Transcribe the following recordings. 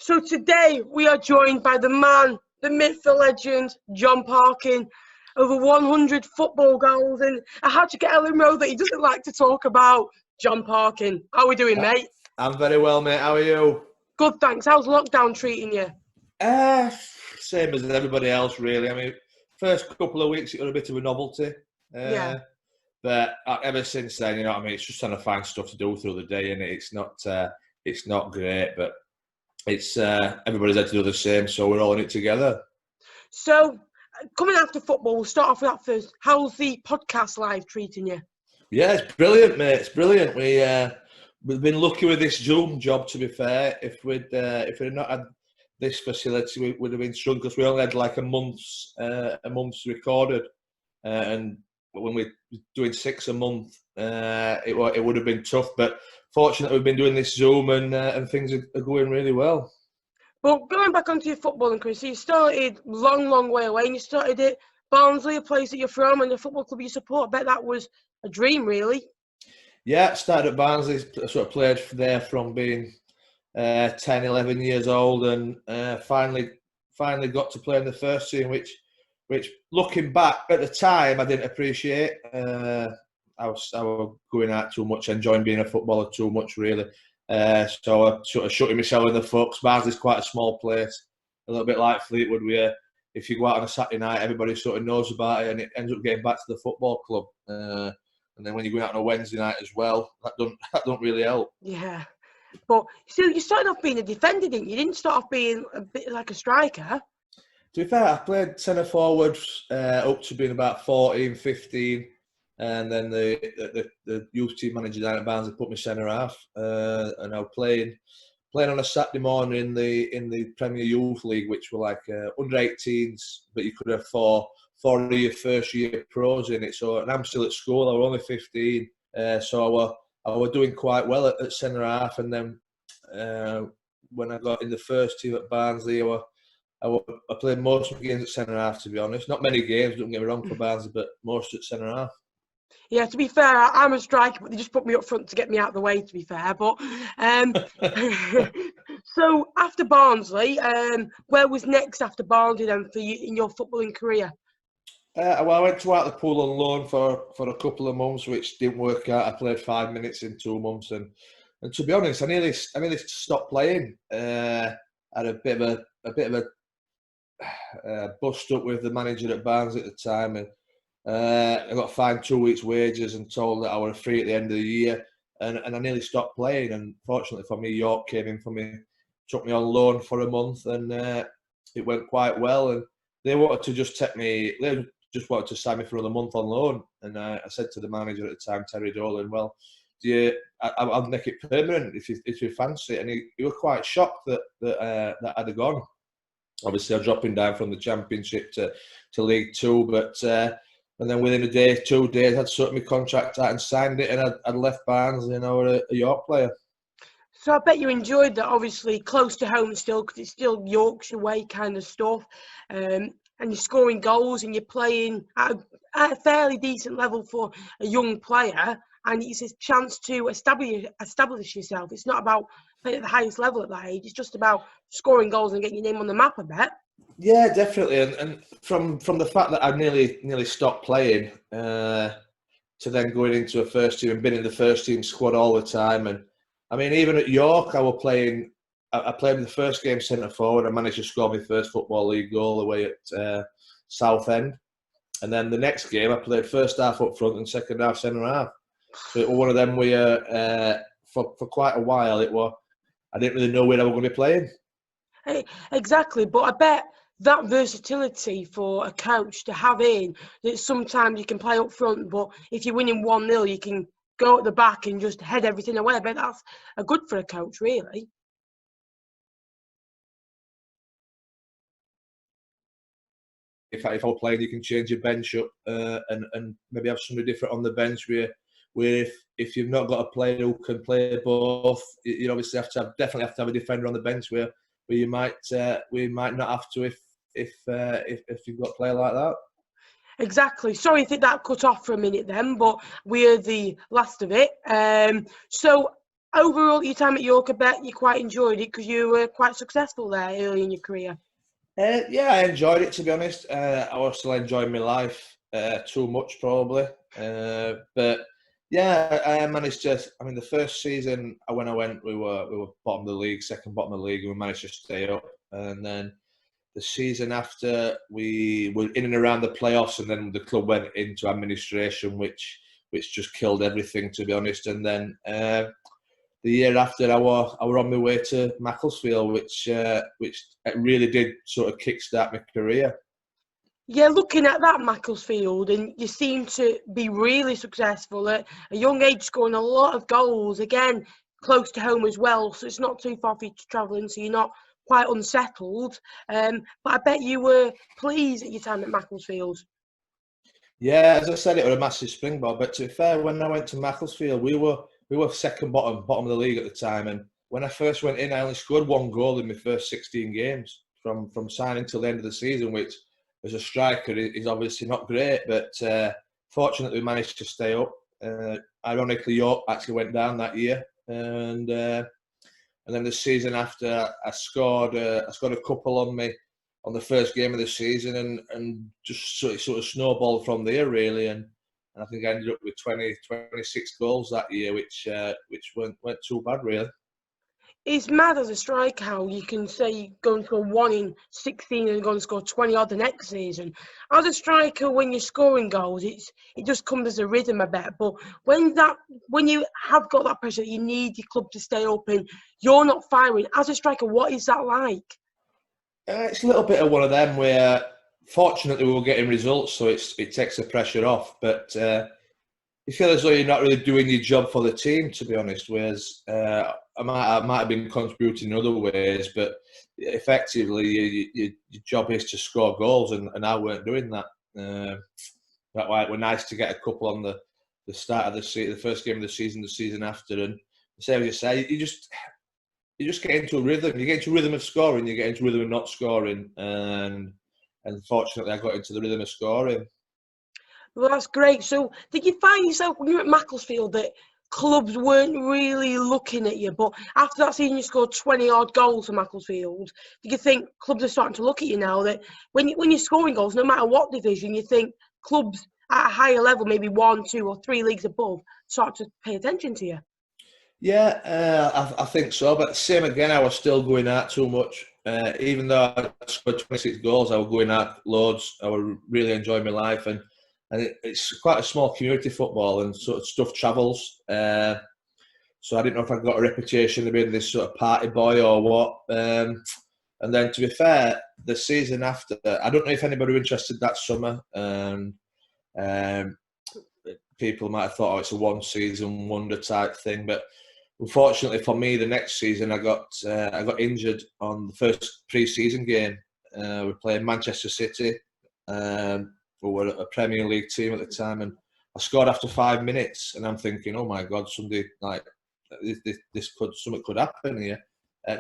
So today we are joined by the man, the myth, the legend, Jon Parkin. Over 100 football goals, and I had to get Ellen know that he doesn't like to talk about Jon Parkin. How are we doing, mate? I'm very well, mate. How are you? Good, thanks. How's lockdown treating you? Same as everybody else, really. I mean, first couple of weeks it was a bit of a novelty. Yeah. But ever since then, you know what I mean, it's just trying to find stuff to do through the day, and it's not great, but it's everybody's had to do the same, so we're all in it together. So, coming after football, we'll start off with that first. How's the podcast live treating you? Yeah, it's brilliant, mate. It's brilliant. We've been lucky with this Zoom job, to be fair. If we'd not had this facility, we would have been struggling because we only had like a month's recorded, and when we're doing 6 a month, it would have been tough. But fortunately, we've been doing this Zoom, and things are going really well. But going back onto your footballing career, so you started long way away, and you started at Barnsley, a place that you're from, and the football club you support. I bet that was a dream, really. Yeah, started at Barnsley, sort of played there from being 10, 11 years old, and finally got to play in the first team, which looking back at the time I didn't appreciate. I was going out too much, enjoying being a footballer too much, really. So I sort of shooting myself in the foot. Barnsley's quite a small place, a little bit like Fleetwood, where if you go out on a Saturday night, everybody sort of knows about it, and it ends up getting back to the football club. And then when you go out on a Wednesday night as well, that don't really help. Yeah, but so you started off being a defender, didn't you? You didn't start off being a bit like a striker. To be fair, I played centre forward up to being about 14, 15. And then the youth team manager down at Barnsley put me centre half, and I was playing on a Saturday morning in the Premier Youth League, which were like under 18s, but you could have four of your first year pros in it. So, and I'm still at school. I was only 15, so I was doing quite well at centre half. And then when I got in the first team at Barnsley, I played most of the games at centre half. To be honest, not many games. Don't get me wrong for Barnsley, but most at centre half. Yeah, to be fair, I'm a striker, but they just put me up front to get me out of the way, to be fair. But so after Barnsley, where was next after Barnsley then for you in your footballing career? Well, I went to Hartlepool on loan for a couple of months, which didn't work out. I played 5 minutes in 2 months, and to be honest, I nearly stopped playing. I had a bit of a bust up with the manager at Barnsley at the time, and I got fined 2 weeks' wages and told that I was free at the end of the year, and I nearly stopped playing. And fortunately for me, York came in for me, took me on loan for a month, and it went quite well. And they wanted to just take me. They just wanted to sign me for another month on loan. And I said to the manager at the time, Terry Dolan, "Well, I'll make it permanent if you fancy it." And he was quite shocked that I'd have gone. Obviously, I'm dropping down from the Championship to League Two, but. And then within a day, 2 days, I'd sorted my contract out and signed it, and I'd left Barnsley, and I was a York player. So I bet you enjoyed that, obviously, close to home still, because it's still Yorkshire way kind of stuff. And you're scoring goals, and you're playing at a fairly decent level for a young player, and it's a chance to establish yourself. It's not about playing at the highest level at that age. It's just about scoring goals and getting your name on the map, I bet. Yeah, definitely, and from the fact that I nearly stopped playing to then going into a first team and being in the first team squad all the time, and I mean even at York I was playing. I played in the first game centre forward. I managed to score my first Football League goal away at South End, and then the next game I played first half up front and second half centre half. So it was one of them where for quite a while I didn't really know where I was going to be playing. Hey, exactly, but I bet that versatility for a coach to have in, that sometimes you can play up front, but if you're winning 1-0, you can go at the back and just head everything away. I bet that's a good for a coach, really. If I was playing, you can change your bench up and maybe have somebody different on the bench where if you've not got a player who can play both, you obviously definitely have to have a defender on the bench where we might not have to if you've got a player like that. Exactly. Sorry if that cut off for a minute then, but we're the last of it. So overall, your time at York, I bet you quite enjoyed it because you were quite successful there early in your career. Yeah, I enjoyed it, to be honest. I was still enjoying my life too much, probably. But yeah, I managed to. I mean, the first season when I went, we were bottom of the league, second bottom of the league, and we managed to stay up. And then the season after, we were in and around the playoffs, and then the club went into administration, which just killed everything, to be honest. And then the year after, I were on my way to Macclesfield, which really did sort of kickstart my career. Yeah, looking at that Macclesfield, and you seem to be really successful at a young age, scoring a lot of goals. Again, close to home as well, so it's not too far for you to travel in, so you're not quite unsettled. But I bet you were pleased at your time at Macclesfield. Yeah, as I said, it was a massive springboard. But to be fair, when I went to Macclesfield, we were second bottom of the league at the time. And when I first went in, I only scored one goal in my first 16 games from signing till the end of the season, which as a striker is obviously not great. But fortunately, we managed to stay up. Ironically, York actually went down that year, and then the season after, I scored a couple on me on the first game of the season, and just sort of snowballed from there, really. And I think I ended up with 26 goals that year, which weren't too bad, really. It's mad as a striker how you can say you're going to score 1 in 16 and going to score 20 odd the next season. As a striker, when you're scoring goals, it just comes as a rhythm, I bet. But when you have got that pressure, you need your club to stay up and you're not firing. As a striker, what is that like? It's a little bit of one of them where, fortunately, we were getting results, so it takes the pressure off. But you feel as though you're not really doing your job for the team, to be honest. Whereas I might have been contributing in other ways, but effectively, your job is to score goals, and I weren't doing that. That's why it was nice to get a couple on the start of the first game of the season after, and same as you say, you just get into a rhythm. You get into a rhythm of scoring, you get into a rhythm of not scoring, and fortunately, I got into the rhythm of scoring. Well, that's great. So, did you find yourself when you were at Macclesfield that clubs weren't really looking at you? But after that season, you scored 20 odd goals for Macclesfield. Do you think clubs are starting to look at you now? That when you're scoring goals, no matter what division, you think clubs at a higher level, maybe 1, 2, or 3 leagues above, start to pay attention to you? Yeah, I think so. But same again, I was still going out too much. Even though I scored 26 goals, I was going out loads. I was really enjoying my life, and it's quite a small community, football, and sort of stuff travels. So I didn't know if I got a reputation of being this sort of party boy or what. And then, to be fair, the season after, I don't know if anybody was interested that summer. People might have thought, it's a one-season wonder type thing, but unfortunately for me, the next season I got injured on the first pre-season game. We played Manchester City. We were a Premier League team at the time, and I scored after 5 minutes, and I'm thinking, oh my God, something could happen here.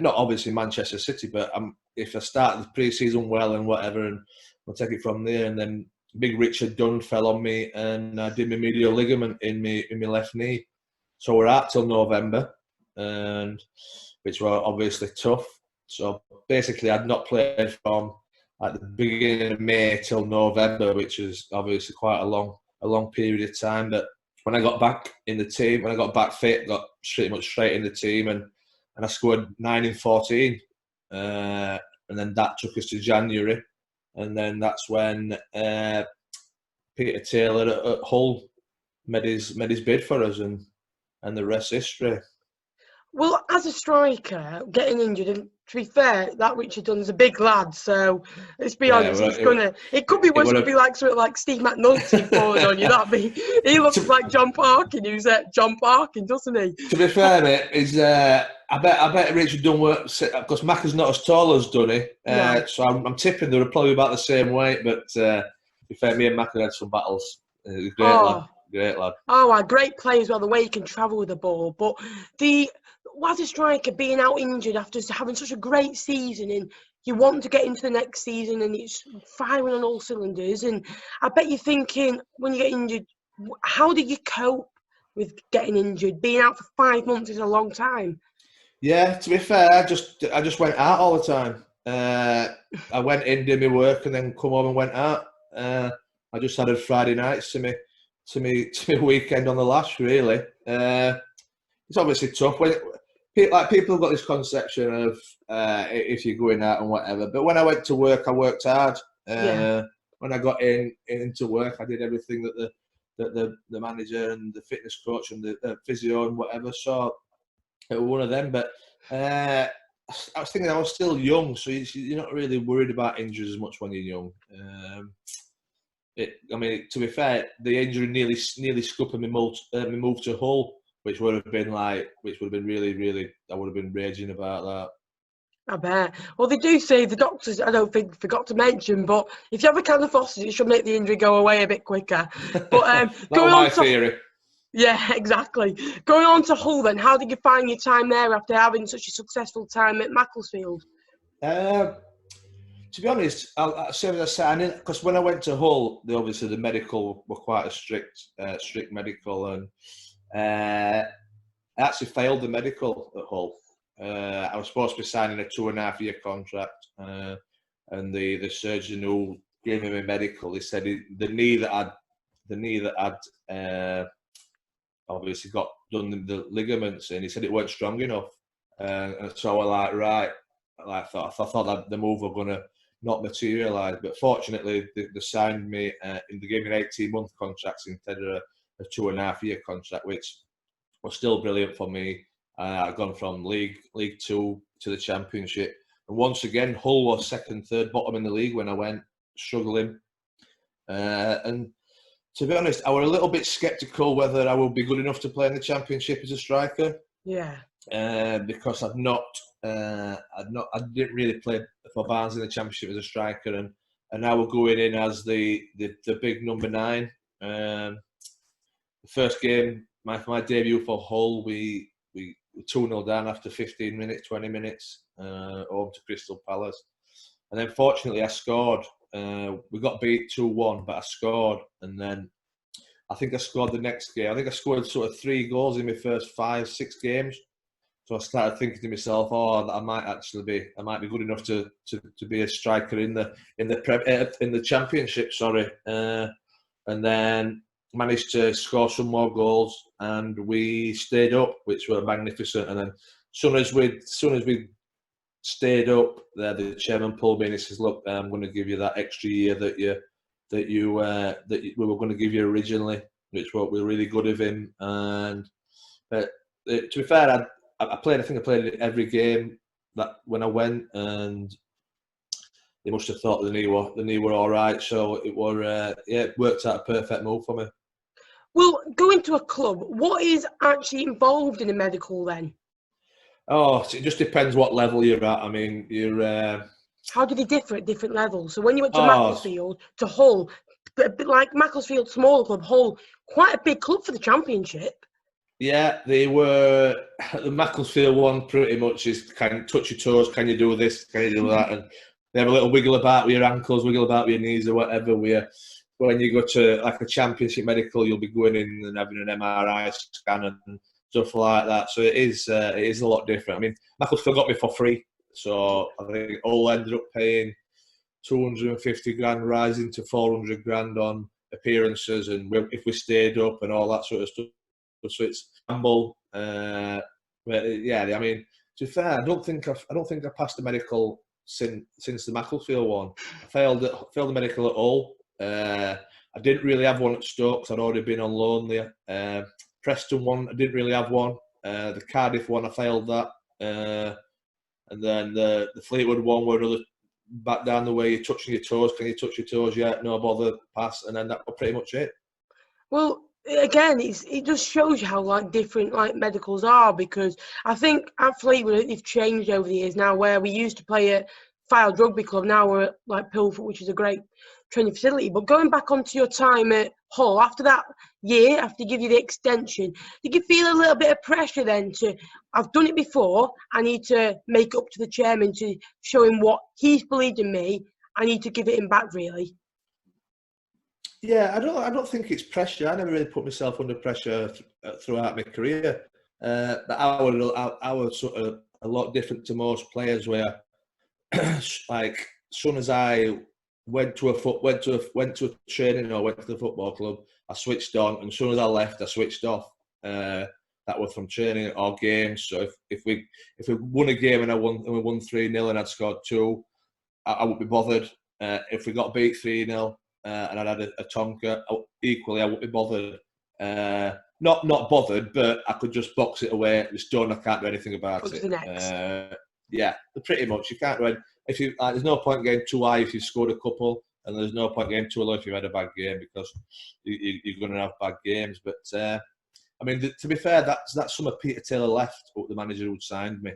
Not obviously Manchester City, but if I start the pre-season well and whatever, and we'll take it from there. And then Big Richard Dunn fell on me, and I did my medial ligament in my left knee. So we're out till November, and which were obviously tough. So basically, I'd not played from at the beginning of May till November, which is obviously quite a long period of time. But when I got back in the team, when I got back fit, got pretty much straight in the team, and I scored 9 in 14. And then that took us to January, and then that's when Peter Taylor at Hull made his bid for us, and the rest history. Well, as a striker, getting injured, and to be fair, that Richard Dunn's a big lad, so let's be honest, it could be worse. It could be like sort of like Steve McNulty falling on you. He looks like Jon Parkin, who's Jon Parkin, doesn't he? To be fair, mate, I bet Richard Dunn works because Mac is not as tall as Dunny, no. So I'm tipping they were probably about the same weight. But to be fair, me and Mac had some battles. Great lad. Oh, great play as well. The way he can travel with the ball, but as a striker, being out injured after having such a great season, and you want to get into the next season, and it's firing on all cylinders. And I bet you're thinking when you get injured, how did you cope with getting injured. Being out for 5 months is a long time. Yeah, to be fair, I just went out all the time. I went in, did my work, and then come home and went out. I just had a Friday nights to me weekend on the lash. Really, it's obviously tough when people have got this conception of if you're going out and whatever. But when I went to work, I worked hard. When I got into work, I did everything that the manager and the fitness coach and the physio and whatever saw. It was one of them, but I was thinking I was still young, so you're not really worried about injuries as much when you're young. To be fair, the injury nearly scuppered me move to Hull, which would have been really, really. I would have been raging about that. I bet. Well, they do say, the doctors, I don't think, forgot to mention, but if you have a can of phosphorus, it should make the injury go away a bit quicker. But that was my theory. Yeah, exactly. Going on to Hull then, how did you find your time there after having such a successful time at Macclesfield? To be honest, I'll say as I said, because when I went to Hull, obviously the medical were quite a strict medical, and I actually failed the medical at Hull. I was supposed to be signing a 2.5-year contract, and the surgeon who gave me my medical, he said the knee that I'd obviously got done the ligaments, and he said it weren't strong enough, and so I I thought that the move were going to not materialise, but fortunately they signed me and they gave me an 18-month contract instead of a 2.5-year contract, which was still brilliant for me. I'd gone from League 2 to the Championship, and once again Hull was second, third bottom in the league when I went, struggling, and to be honest, I was a little bit sceptical whether I would be good enough to play in the Championship as a striker. Yeah. Because I didn't really play for Barnsley in the Championship as a striker, and now we're going in as the big number 9. The first game, my debut for Hull, we 2-0 down after 15 minutes, 20 minutes, home to Crystal Palace, and then fortunately I scored. We got beat 2-1, but I scored, and then I think I scored the next game. I think I scored sort of 3 goals in my first 5-6 games. So I started thinking to myself, I might be good enough to be a striker in the Championship. And then managed to score some more goals, and we stayed up, which were magnificent. And then as soon as we stayed up, the chairman pulled me and he says, "Look, I'm going to give you that extra year that we were going to give you originally," which was really good of him. And to be fair, I played every game that when I went, and they must have thought the knee were all right. So it worked out a perfect move for me. Well, going to a club, what is actually involved in a medical then? Oh, so it just depends what level you're at. I mean, you're. How do they differ at different levels? So when you went to Macclesfield, to Hull, a bit like Macclesfield, smaller club, Hull, quite a big club for the Championship. Yeah, they were. The Macclesfield one pretty much is, can you touch your toes? Can you do this? Can you do that? And they have a little wiggle about with your ankles, wiggle about with your knees or whatever. When you go to like a Championship medical, you'll be going in and having an MRI scan and stuff like that. So it is a lot different. I mean, Macclesfield got me for free, so I think Hull ended up paying 250 grand, rising to 400 grand on appearances, and if we stayed up and all that sort of stuff. So it's gamble. But yeah, I mean, to be fair, I don't think I passed the medical since the Macclesfield one. I failed the medical at Hull. I didn't really have one at Stoke because I'd already been on loan there. Preston one, I didn't really have one. The Cardiff one, I failed that. And then the Fleetwood one, were another back down the way, you're touching your toes. Can you touch your toes? Yeah, no bother, pass. And then that was pretty much it. Well, again, it just shows you how different medicals are, because I think at Fleetwood they've changed over the years now, where we used to play at Fylde Rugby Club, now we're at Pilford, which is a great training facility. But going back onto your time at Hull, after that year, after they give you the extension, did you feel a little bit of pressure then to, I've done it before, I need to make up to the chairman to show him what he's believed in me, I need to give it him back, really? Yeah, I don't think it's pressure. I never really put myself under pressure throughout my career. But I was sort of a lot different to most players, where like as soon as I went to a training or went to the football club, I switched on, and as soon as I left, I switched off. That was from training or games. So if we won a game and we won 3-0 and I'd scored 2, I wouldn't be bothered. If we got beat 3-0 and I'd had a tonker, equally I wouldn't be bothered. Not bothered, but I could just box it away. It's done. I can't do anything about What's it. the next? Yeah, pretty much. You can't do it. If you there's no point getting too high if you've scored a couple, and there's no point getting too low if you've had a bad game, because you're going to have bad games. But I mean, to be fair, that's some of Peter Taylor left, the manager who signed me,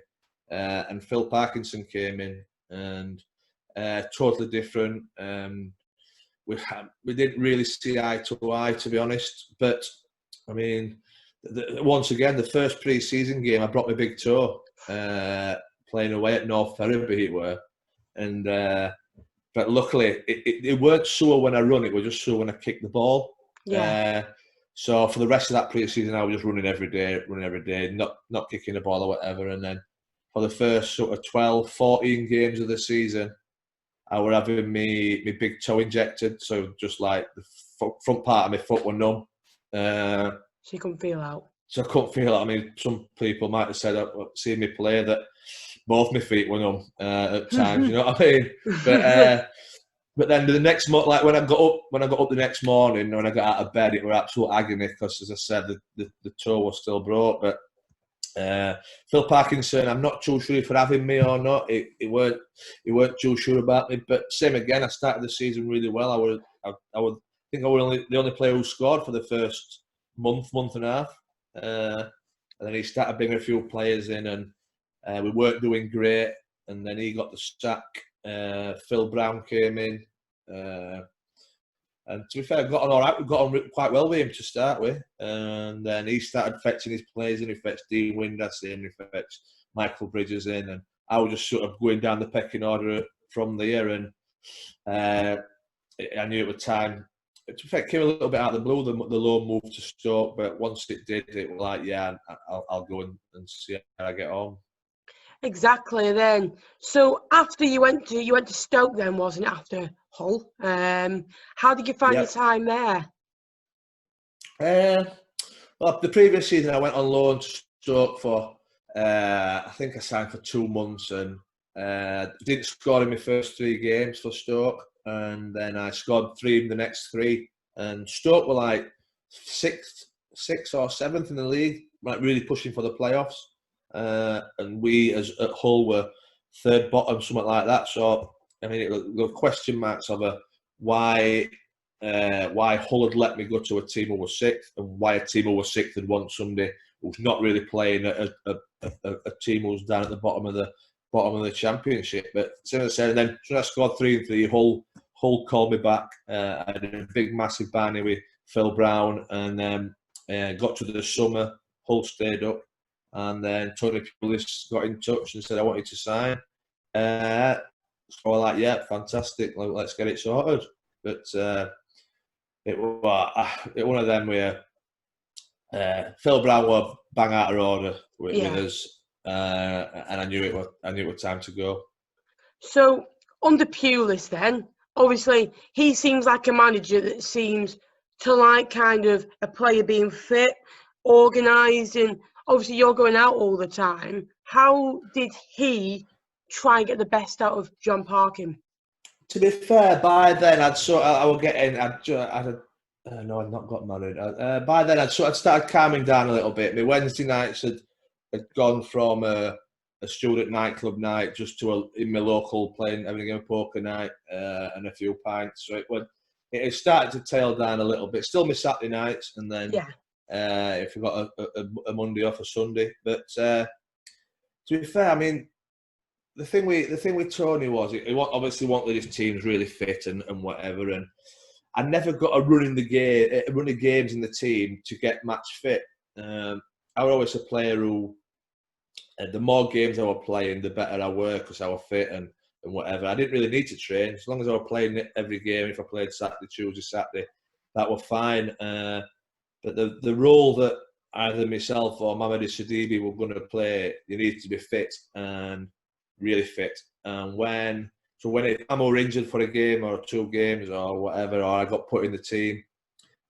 and Phil Parkinson came in, and totally different. We didn't really see eye to eye, to be honest. But I mean, once again, the first pre-season game, I brought my big toe, playing away at North Ferriby, it were, and but luckily it weren't sore when I run. It was just sore when I kicked the ball. Yeah. So for the rest of that pre-season, I was just running every day, not kicking the ball or whatever. And then for the first sort of 12, 14 games of the season, I were having me big toe injected, so just like the front part of my foot were numb. So you couldn't feel out. So I couldn't feel it. I mean, some people might have said, seeing me play, that both my feet were numb at times. You know what I mean? But then the next like when I got up the next morning, when I got out of bed, it was absolute agony, because, as I said, the toe was still broke. But Phil Parkinson, I'm not too sure if for having me or not. He weren't too sure about me. But same again, I started the season really well. I think I was the only player who scored for the first month and a half. And then he started bringing a few players in, and we weren't doing great. And then he got the sack. Phil Brown came in, and to be fair, we got on quite well with him to start with. And then he started fetching his players in. He fetched Dean Windass in, he fetched Michael Bridges in, and I was just sort of going down the pecking order from there. And I knew it was time. To be fair, it came a little bit out of the blue, the loan move to Stoke, but once it did, it was like, yeah, I'll go and see how I get on. Exactly. Then, so after you went to Stoke, then, wasn't it, after Hull? How did you find your time there? Well, the previous season I went on loan to Stoke for, I think I signed for 2 months, and didn't score in my first 3 games for Stoke, and then I scored 3 in the next 3, and Stoke were like 6th or 7th in the league, like really pushing for the playoffs. And we, as at Hull, were 3rd bottom, something like that. So, I mean, the question marks of why Hull had let me go to a team who was 6th, and why a team who was 6th had won somebody who's not really playing a team who's down at the bottom of the championship. But as I said, and then so I scored 3 and 3. Hull called me back. I had a big, massive banner with Phil Brown, and then got to the summer. Hull stayed up. And then Tony Pulis got in touch and said I wanted to sign. So I was like, yeah, fantastic, let's get it sorted. But it was one of them where Phil Brown was bang out of order with us, and I knew it was time to go. So under Pulis, then, obviously he seems like a manager that seems to like kind of a player being fit, organised, and obviously you're going out all the time. How did he try and get the best out of Jon Parkin? To be fair, by then I'd not got married. By then I'd started calming down a little bit. My Wednesday nights had gone from a student nightclub night just to in my local having a game of poker night and a few pints. So it started to tail down a little bit. Still my Saturday nights, and then if we got a Monday off or Sunday. But to be fair, I mean, the thing with Tony was he obviously wanted his teams really fit and whatever, and I never got a run of games in the team to get match fit. I was always a player who, the more games I were playing, the better I were, because I was fit and whatever. I didn't really need to train as long as I was playing every game. If I played Saturday, Tuesday, Saturday, that were fine. But the role that either myself or Mamadou Sidibe were going to play, you need to be fit and really fit. And when I'm more injured for a game or 2 games or whatever, or I got put in the team,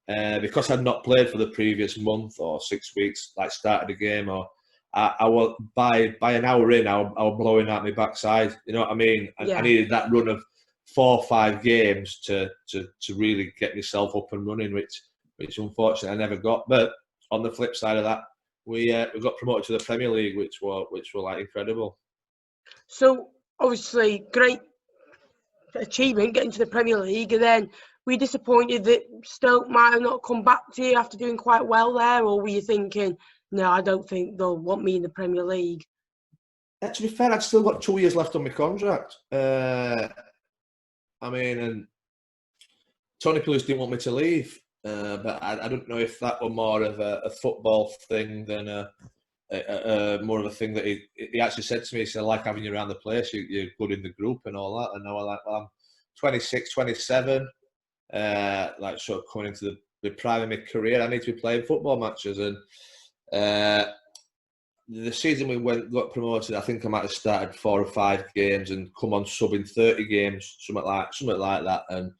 because I'd not played for the previous month or 6 weeks, like started the game, or I was by an hour in, I was blowing out my backside. You know what I mean? I needed that run of 4 or 5 games to really get myself up and running, which unfortunately I never got. But on the flip side of that, we got promoted to the Premier League, which were like incredible. So obviously, great achievement getting to the Premier League, and then were you disappointed that Stoke might have not come back to you after doing quite well there, or were you thinking, no, I don't think they'll want me in the Premier League? To be fair, I'd still got 2 years left on my contract. I mean, and Tony Pulis didn't want me to leave, but I don't know if that were more of a football thing than more of a thing that he actually said to me. He said, I like having you around the place, you're good in the group and all that. And I was like, well, I'm 26, 27, like sort of coming into the prime of my career. I need to be playing football matches. And the season we got promoted, I think I might have started 4 or 5 games and come on sub in 30 games, something like that. And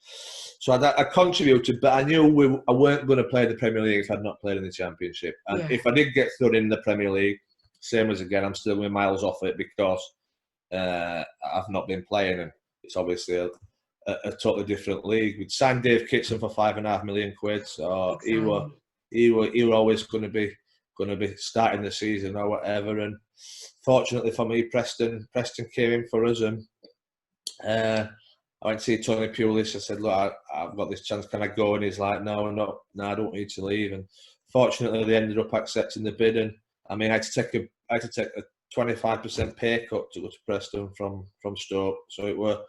so I contributed, but I knew I weren't going to play the Premier League if I'd not played in the Championship. And if I did get thrown in the Premier League, same as again, I'm still miles off it because I've not been playing, and it's obviously a totally different league. We'd signed Dave Kitson for £5.5 million, so he were always going to be starting the season or whatever. And fortunately for me, Preston came in for us, and I went to see Tony Pulis. I said, look, I've got this chance, can I go? And he's like, no, I don't need to leave. And fortunately they ended up accepting the bid, and I mean I had to take a 25% pay cut to go to Preston from Stoke. So it was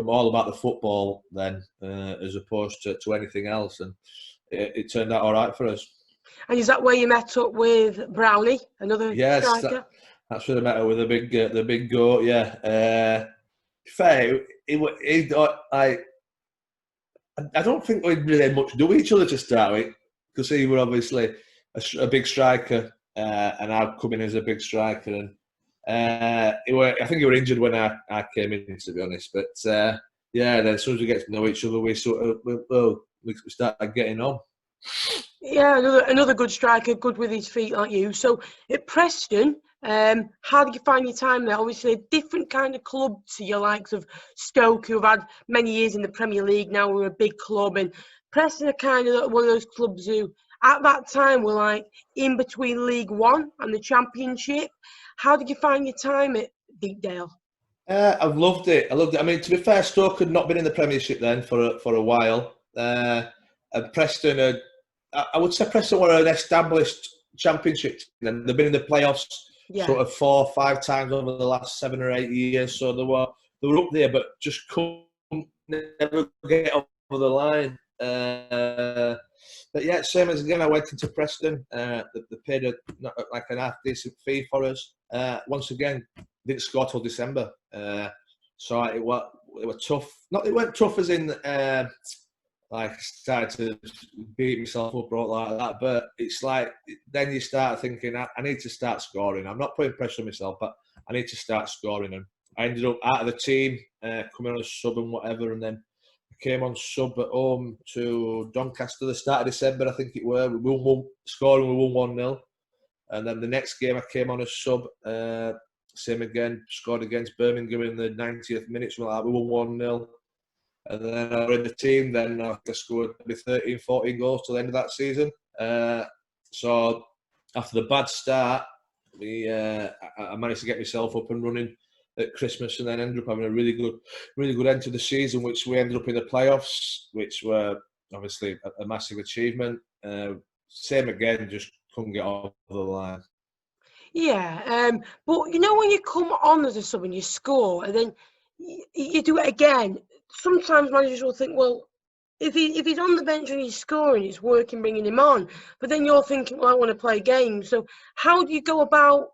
all about the football then, as opposed to anything else, and it turned out all right for us. And is that where you met up with Brownie, another striker? That's where I met up with the big goat. Yeah, fair. I don't think we really much do each other to start with, because he were obviously a big striker, and I'd come in as a big striker, and I think he were injured when I came in, to be honest. But then as soon as we get to know each other, we started getting on. Yeah, another good striker, good with his feet like you. So at Preston, how did you find your time there? Obviously, a different kind of club to your likes of Stoke, who have had many years in the Premier League. Now we're a big club, and Preston are kind of one of those clubs who, at that time, were like in between League One and the Championship. How did you find your time at Deepdale? I've loved it. I mean, to be fair, Stoke had not been in the Premiership then for a while. And Preston I would say Preston were an established Championship team. They've been in the playoffs sort of 4 or 5 times over the last 7 or 8 years. So they were up there, but just couldn't never get over the line. But yeah, same as again, I went into Preston. They paid like an half decent fee for us. Once again, didn't score till December. So it was tough. It weren't tough as in like I started to beat myself up or like that. But it's like then you start thinking, I need to start scoring. I'm not putting pressure on myself, but I need to start scoring. And I ended up out of the team, coming on a sub and whatever, and then came on sub at home to Doncaster the start of December, I think it were. We won scoring, we won 1-0. And then the next game I came on a sub, same again, scored against Birmingham in the 90th minute, something like that. We won 1-0. And then I was in the team, then I scored maybe 13, 14 goals till the end of that season. So after the bad start, I managed to get myself up and running at Christmas, and then ended up having a really good end to the season, which we ended up in the playoffs, which were obviously a massive achievement. Same again, just couldn't get over the line. Yeah, but you know when you come on as a sub and you score, and then you do it again, sometimes managers will think, well, if he's on the bench and he's scoring, it's working bringing him on. But then you're thinking, well, I want to play games. So how do you go about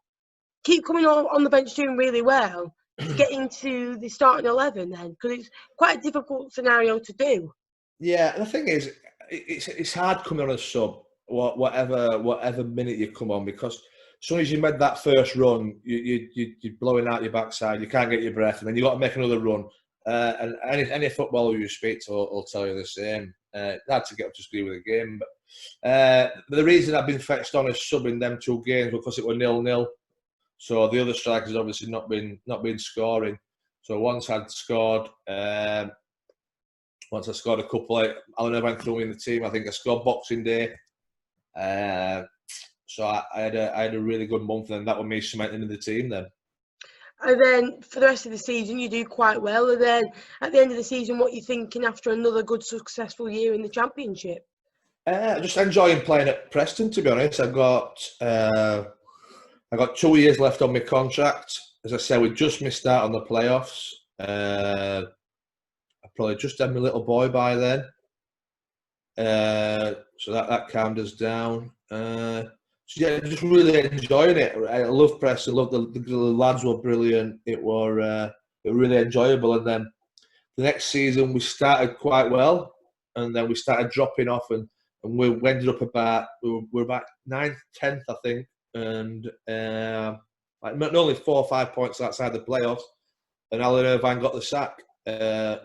keep coming on the bench doing really well to get into the starting 11 then? Because it's quite a difficult scenario to do. Yeah, the thing is, it's hard coming on a sub, whatever minute you come on, because as soon as you made that first run, you're blowing out your backside, you can't get your breath, and then you got to make another run. And any footballer you speak to will tell you the same. Hard to get up to speed with the game, but the reason I've been fetched on as sub in them 2 games was because it were 0-0. So the other strikers obviously not been scoring. So once I'd scored. Once I scored a couple, Alan Irvine threw me in the team. I think I scored Boxing Day. So I had a really good month, and that was me cementing in the team then. And then for the rest of the season, you do quite well. And then at the end of the season, what are you thinking after another good, successful year in the Championship? Just enjoying playing at Preston, to be honest. I got 2 years left on my contract. As I said, we just missed out on the playoffs. I probably just had my little boy by then. So that calmed us down. So yeah, just really enjoying it. I love Preston. Love the lads were brilliant. It were really enjoyable. And then the next season we started quite well, and then we started dropping off, and we ended up we're about 9th, 10th, I think, and like only 4 or 5 points outside the playoffs. And Alan Irvine got the sack,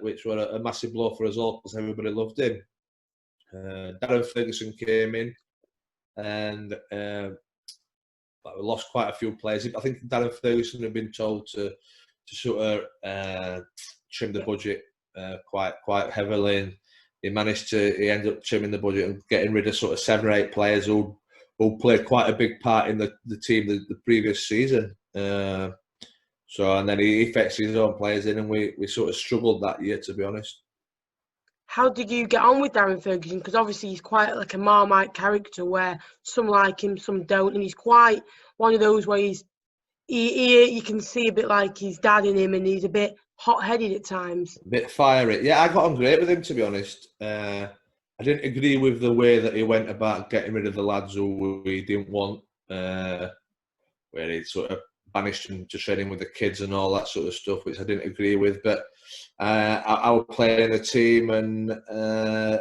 which was a massive blow for us all because everybody loved him. Darren Ferguson came in, and we lost quite a few players. I think Darren Ferguson had been told to sort of trim the budget quite heavily, and he ended up trimming the budget and getting rid of sort of 7 or 8 players who played quite a big part in the team the previous season. And then he fetched his own players in, and we sort of struggled that year, to be honest. How did you get on with Darren Ferguson? Because obviously he's quite like a Marmite character, where some like him, some don't, and he's quite one of those where you can see a bit like his dad in him, and he's a bit hot-headed at times. A bit fiery. Yeah, I got on great with him, to be honest. I didn't agree with the way that he went about getting rid of the lads who he didn't want, where he sort of banished them to training with the kids and all that sort of stuff, which I didn't agree with. But I was playing the team, and I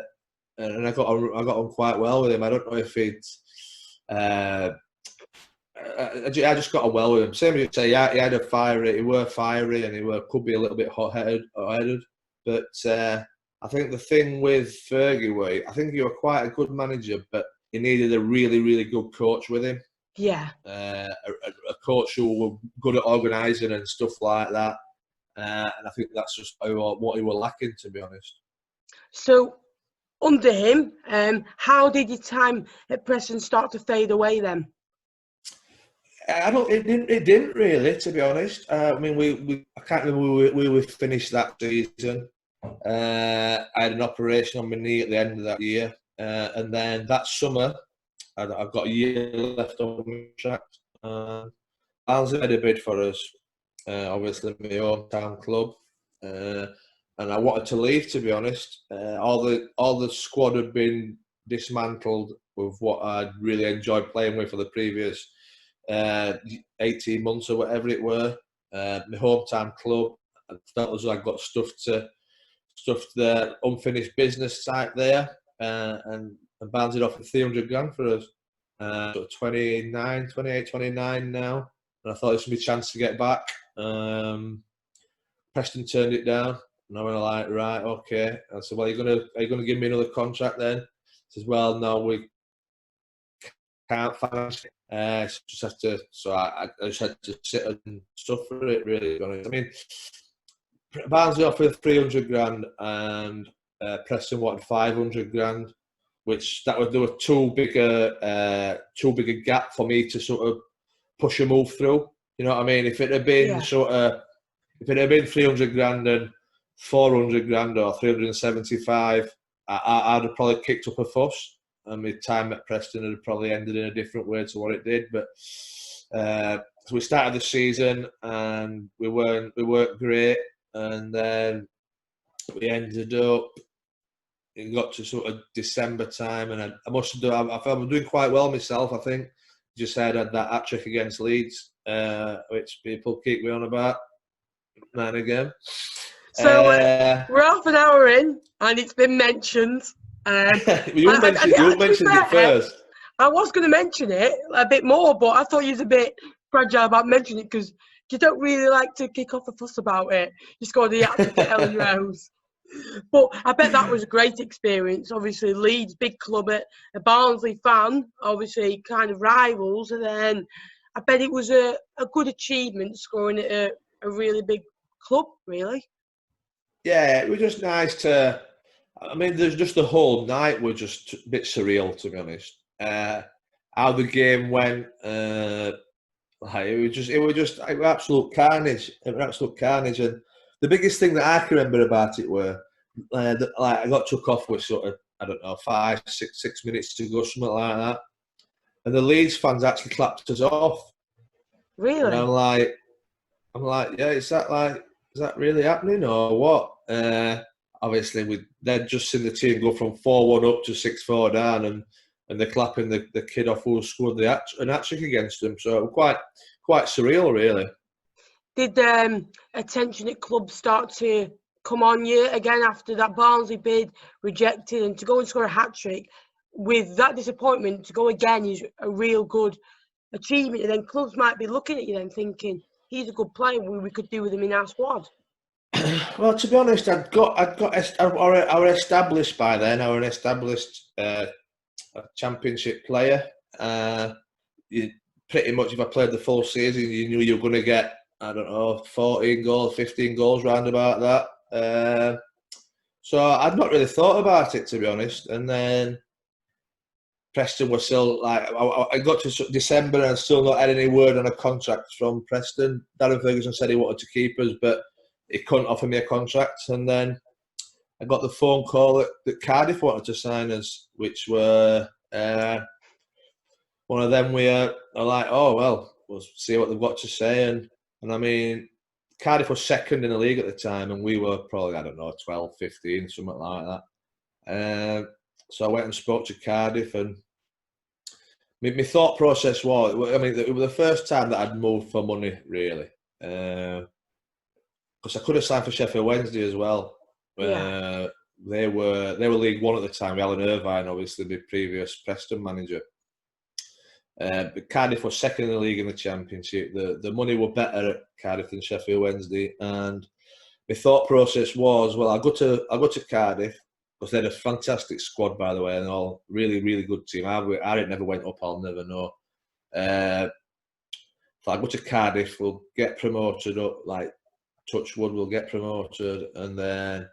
got on quite well with him. I don't know if I just got on well with him. Same as you say, he had a fiery. He were fiery, and he could be a little bit hot-headed. But I think the thing with Fergie was, I think he was quite a good manager, but he needed a really, really good coach with him. Yeah. A coach who were good at organising and stuff like that. And I think that's just what he were lacking, to be honest. So, under him, how did your time at Preston start to fade away then? It didn't really, to be honest. I mean, I can't remember we finished that season. I had an operation on my knee at the end of that year, and then that summer, I've got a year left on my contract. Barnsley made a bid for us, obviously my hometown club, and I wanted to leave, to be honest. All the squad had been dismantled with what I'd really enjoyed playing with for the previous 18 months or whatever it were. My hometown club, I felt as though I got stuff to the unfinished business site there, and Barnsley offered 300 grand for us. 28, 29 now, and I thought this would be a chance to get back. Preston turned it down, and I was like, right, okay. I said, well, are you gonna give me another contract then? He says, well, no, we can't finance it. I just had to sit and suffer it, really. I mean, Barnsley offered 300 grand, and Preston wanted 500 grand, which there were too big a gap for me to sort of push a move through. You know what I mean? If it had been if it had been 300 grand and 400 grand or 375, I'd have probably kicked up a fuss, and my time at Preston had probably ended in a different way to what it did. But so we started the season and we weren't great, and then we ended up. It got to sort of December time, and I must have done. I felt I'm doing quite well myself. I think just had that hat trick against Leeds, which people keep me on about now and again. So we're half an hour in, and it's been mentioned. You mentioned it first. I was going to mention it a bit more, but I thought you was a bit fragile about mentioning it because you don't really like to kick off a fuss about it. You scored the hat-trick at Ellen Rose. But I bet that was a great experience. Obviously, Leeds, big club, a Barnsley fan, obviously kind of rivals. And then I bet it was a good achievement scoring at a really big club, really. Yeah, it was just nice to... I mean, there's just the whole night was just a bit surreal, to be honest. How the game went, it was just absolute carnage. It was absolute carnage, and the biggest thing that I can remember about it were I got took off with sort of, I don't know, 6 minutes to go, something like that, and the Leeds fans actually clapped us off. Really? And I'm like, yeah, is that really happening or what? Obviously, we then just seen the team go from 4-1 up to 6-4 down, and they're clapping the kid off who scored an hat-trick against them. So it was quite surreal, really. Did attention at clubs start to come on you again after that Barnsley bid rejected, and to go and score a hat-trick with that disappointment, to go again is a real good achievement, and then clubs might be looking at you then thinking, he's a good player, we could do with him in our squad. Well, to be honest, I was established by then. I was an established championship player. You pretty much, if I played the full season, you knew you were going to get, I don't know, 14 goals, 15 goals, round about that. So I'd not really thought about it, to be honest. And then Preston was still like, I got to December and I still not had any word on a contract from Preston. Darren Ferguson said he wanted to keep us, but he couldn't offer me a contract. And then I got the phone call that Cardiff wanted to sign us, which were one of them we are like, oh, well, we'll see what they've got to say. And I mean, Cardiff was second in the league at the time, and we were probably, I don't know, 12, 15, something like that. So I went and spoke to Cardiff, and my thought process was, I mean, it was the first time that I'd moved for money, really. Because I could have signed for Sheffield Wednesday as well. Yeah. They were League One at the time. Alan Irvine, obviously, the previous Preston manager. But Cardiff was second in the league in the Championship. The money were better at Cardiff than Sheffield Wednesday, and my thought process was, well, I'll go to Cardiff because they're a fantastic squad, by the way, and all really, really good team. I never went up. I'll never know. So I go to Cardiff, we'll get promoted up, like touch wood, we'll get promoted, and then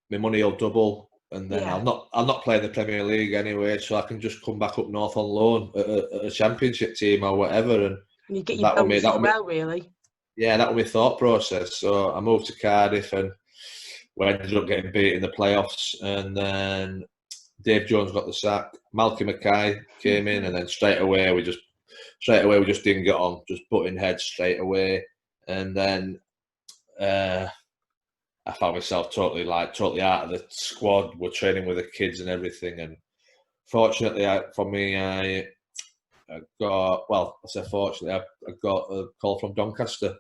my money will double, and then I'll not play in the Premier League anyway, so I can just come back up north on loan at a Championship team or whatever, and you get your bonus as well, really. Yeah, that was my thought process. So I moved to Cardiff, and we ended up getting beat in the playoffs, and then Dave Jones got the sack. Malky Mackay came in, and then straight away we just didn't get on, just butting heads straight away, and then I found myself totally out of the squad. We're training with the kids and everything, and fortunately I got a call from Doncaster.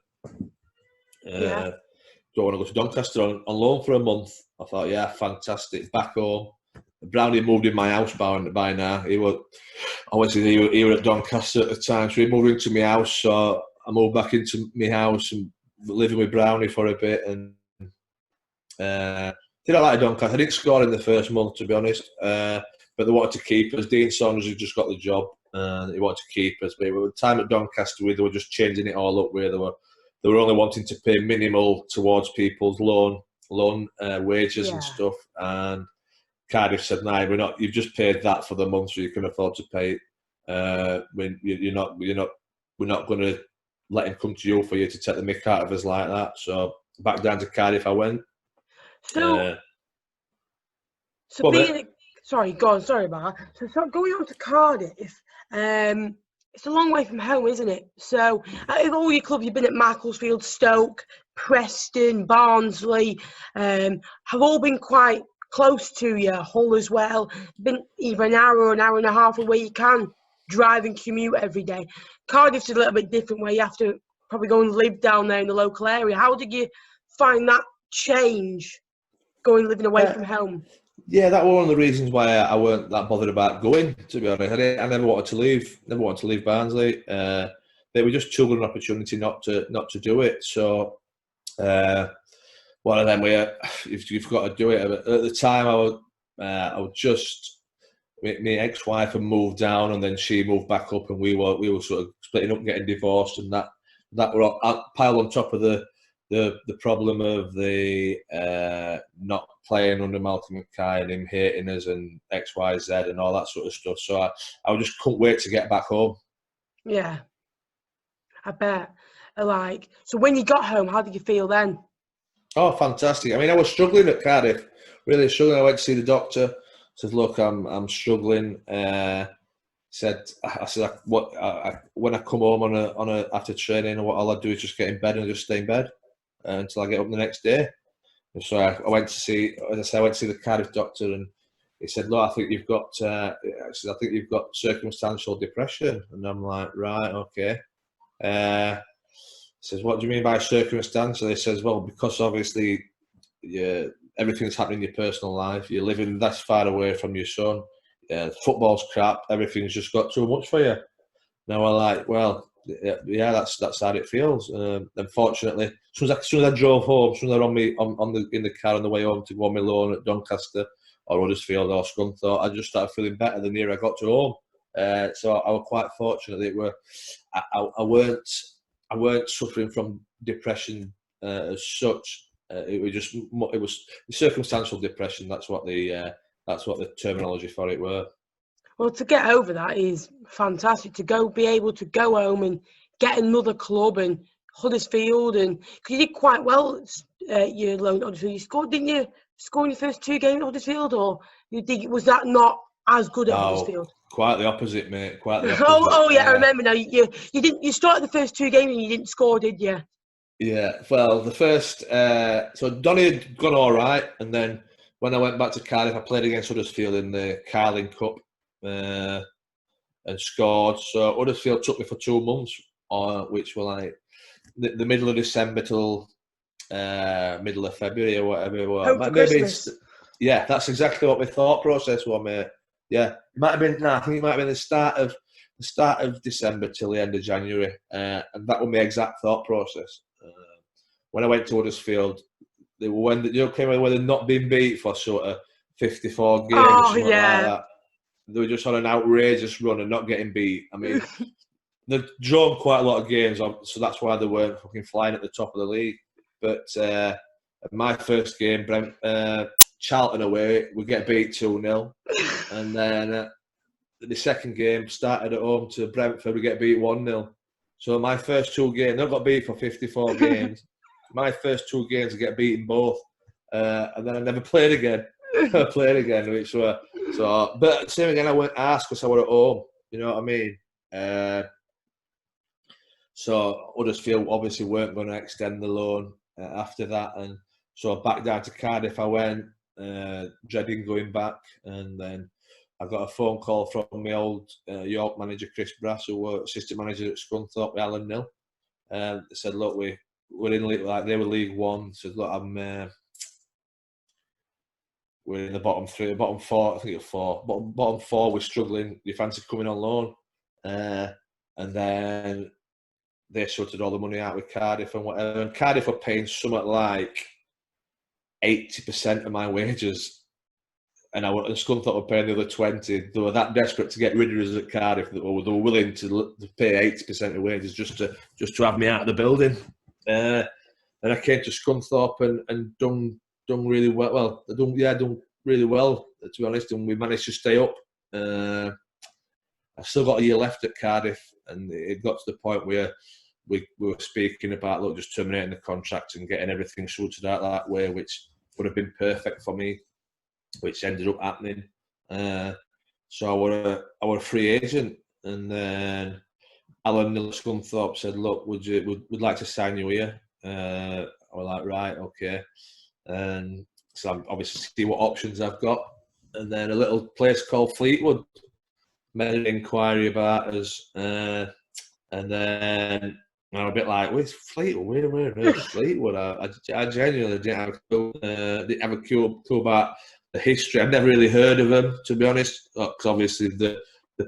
Don't want to go to Doncaster on loan for a month. I thought, yeah, fantastic, back home. Brownie moved in my house by now. He was at Doncaster at the time, so he moved into my house. So I moved back into my house and living with Brownie for a bit. And didn't like Doncaster. I didn't score in the first month, to be honest. But they wanted to keep us. Dean Saunders had just got the job, and he wanted to keep us. But at the time at Doncaster, they were just changing it all up. Where they were only wanting to pay minimal towards people's loan wages and stuff. And Cardiff said, "No, we're not. You've just paid that for the month, so you can afford to pay it. We're not going to let him come to you for you to take the mick out of us like that." So back down to Cardiff I went. Sorry about that. So going on to Cardiff, it's a long way from home, isn't it? So in all your clubs, you've been at Macclesfield, Stoke, Preston, Barnsley, have all been quite close to you. Hull as well, been either an hour or an hour and a half away. You can drive and commute every day. Cardiff's a little bit different, where you have to probably go and live down there in the local area. How did you find that change going living away from home? Yeah, that was one of the reasons why I weren't that bothered about going. To be honest, I never wanted to leave. Never wanted to leave Barnsley. They were just too good an opportunity not to do it. So one of them where if you've got to do it. At the time, I was just. My ex-wife had moved down, and then she moved back up, and we were sort of splitting up and getting divorced, and that were piled on top of the problem of the not playing under Malcolm Mackay and him hating us and X, Y, Z and all that sort of stuff. So I just couldn't wait to get back home. Yeah, I bet. So when you got home, how did you feel then? Oh, fantastic! I mean, I was struggling at Cardiff, really struggling. I went to see the doctor. Said, look, I'm struggling. I said, when I come home on a after training, what all I do is just get in bed and just stay in bed until I get up the next day. And so I went to see, as I said, I went to see the Cardiff doctor, and he said, look, I think you've got circumstantial depression. And I'm like, right, okay. He says, what do you mean by circumstantial? He says, well, because obviously, everything's happening in your personal life. You're living that far away from your son. Football's crap. Everything's just got too much for you. Now I'm like, well, yeah, that's how it feels. Unfortunately, as soon as I drove home, as soon as I was in the car on the way home to go on my loan at Doncaster or Huddersfield or Scunthorpe, I just started feeling better the nearer I got to home. So I was quite fortunate that I weren't suffering from depression as such. It was circumstantial depression. That's what the terminology for it were. Well, to get over that is fantastic. Be able to go home and get another club and Huddersfield, and because you did quite well, your loan at Huddersfield. You scored, didn't you? Score in your first 2 games at Huddersfield, or was that not as good at Huddersfield? Quite the opposite, mate. Quite the opposite. Oh yeah, I remember now. You didn't. You started the first 2 games and you didn't score, did you? Yeah, well, the first so Donny had gone all right, and then when I went back to Cardiff, I played against Huddersfield in the Carling Cup and scored. So Huddersfield took me for 2 months, which were like the middle of December till middle of February or whatever it was. Home for Christmas. Yeah, that's exactly what my thought process was, mate. Yeah, it might have been. No, I think it might have been the start of December till the end of January, and that was my exact thought process. When I went to Huddersfield, they were when they're not being beat for sort of 54 games or something like that. They were just on an outrageous run and not getting beat. I mean, they've drawn quite a lot of games, so that's why they weren't fucking flying at the top of the league. But my first game, Charlton away, we get beat 2-0. And then the second game started at home to Brentford, we get beat 1-0. So my first 2 games, I got beat for 54 games. My first 2 games, I get beaten both. And then I never played again. But same again, I went asked because I were at home. You know what I mean? So Huddersfield obviously weren't going to extend the loan after that, and so back down to Cardiff I went, dreading going back, and then I got a phone call from my old York manager Chris Brass, who was assistant manager at Scunthorpe with Alan Nill. They said, look, we're in league, like they were League One. Said, look, we're in the bottom 3, bottom 4. I think it's 4. Bottom 4, we're struggling. You fancy coming on loan? And then they sorted all the money out with Cardiff and whatever. And Cardiff were paying something like 80% of my wages, and Scunthorpe were paying the other 20. They were that desperate to get rid of us at Cardiff that they were willing to pay 80% of wages just to have me out of the building. And I came to Scunthorpe and done really well. Well, done really well, to be honest, and we managed to stay up. I've still got a year left at Cardiff, and it got to the point where we were speaking about, look, just terminating the contract and getting everything sorted out that way, which would have been perfect for me, which ended up happening. So I were a free agent, and then Alan Nill Scunthorpe said, look, we'd like to sign you here. I was like, right, okay. And so I'm obviously see what options I've got. And then a little place called Fleetwood made an inquiry about us, and then And I'm a bit like, where's Fleetwood? Where on earth's Fleetwood? I genuinely didn't have a clue. Didn't have a clue about the history. I'd never really heard of them, to be honest, because obviously the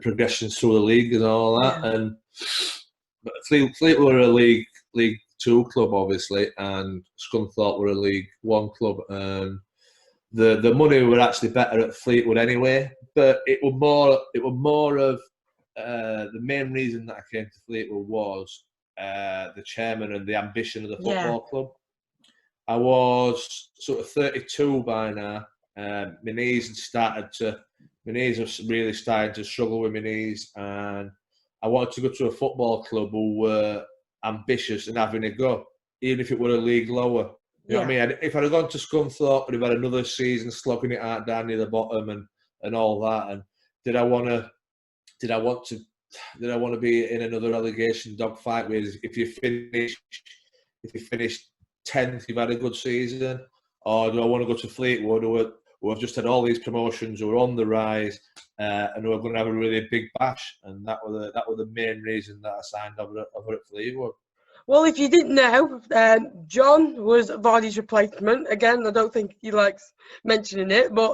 progression through the league and all that. Yeah. But Fleetwood were a League Two club, obviously, and Scunthorpe were a League One club, and the money were actually better at Fleetwood anyway. But it was more of the main reason that I came to Fleetwood was the chairman and the ambition of the football club. I was sort of 32 by now. My knees were really starting to struggle with my knees, and I wanted to go to a football club who were ambitious and having a go, even if it were a league lower. You know what I mean? If I'd have gone to Scunthorpe, I'd have had another season slogging it out down near the bottom and all that. And did I want to be in another relegation dogfight where if you finish 10th, you've had a good season? Or do I want to go to Fleetwood, who have just had all these promotions, who are on the rise, and who are going to have a really big bash? And that was the main reason that I signed over at Fleetwood. Well, if you didn't know, John was Vardy's replacement. Again, I don't think he likes mentioning it, but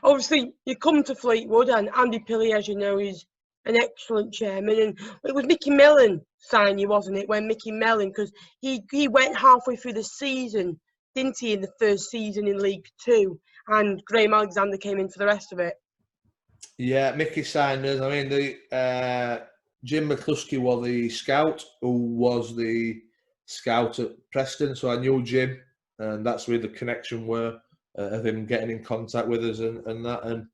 obviously you come to Fleetwood, and Andy Pilley, as you know, is an excellent chairman. And it was Mickey Mellon signed you, wasn't it? When Mickey Mellon, because he went halfway through the season, didn't he, in the first season in League Two, and Graham Alexander came in for the rest of it. Yeah, Mickey signed us. I mean, Jim McCluskey was the scout, who was the scout at Preston. So I knew Jim, and that's where the connection were of him getting in contact with us and that.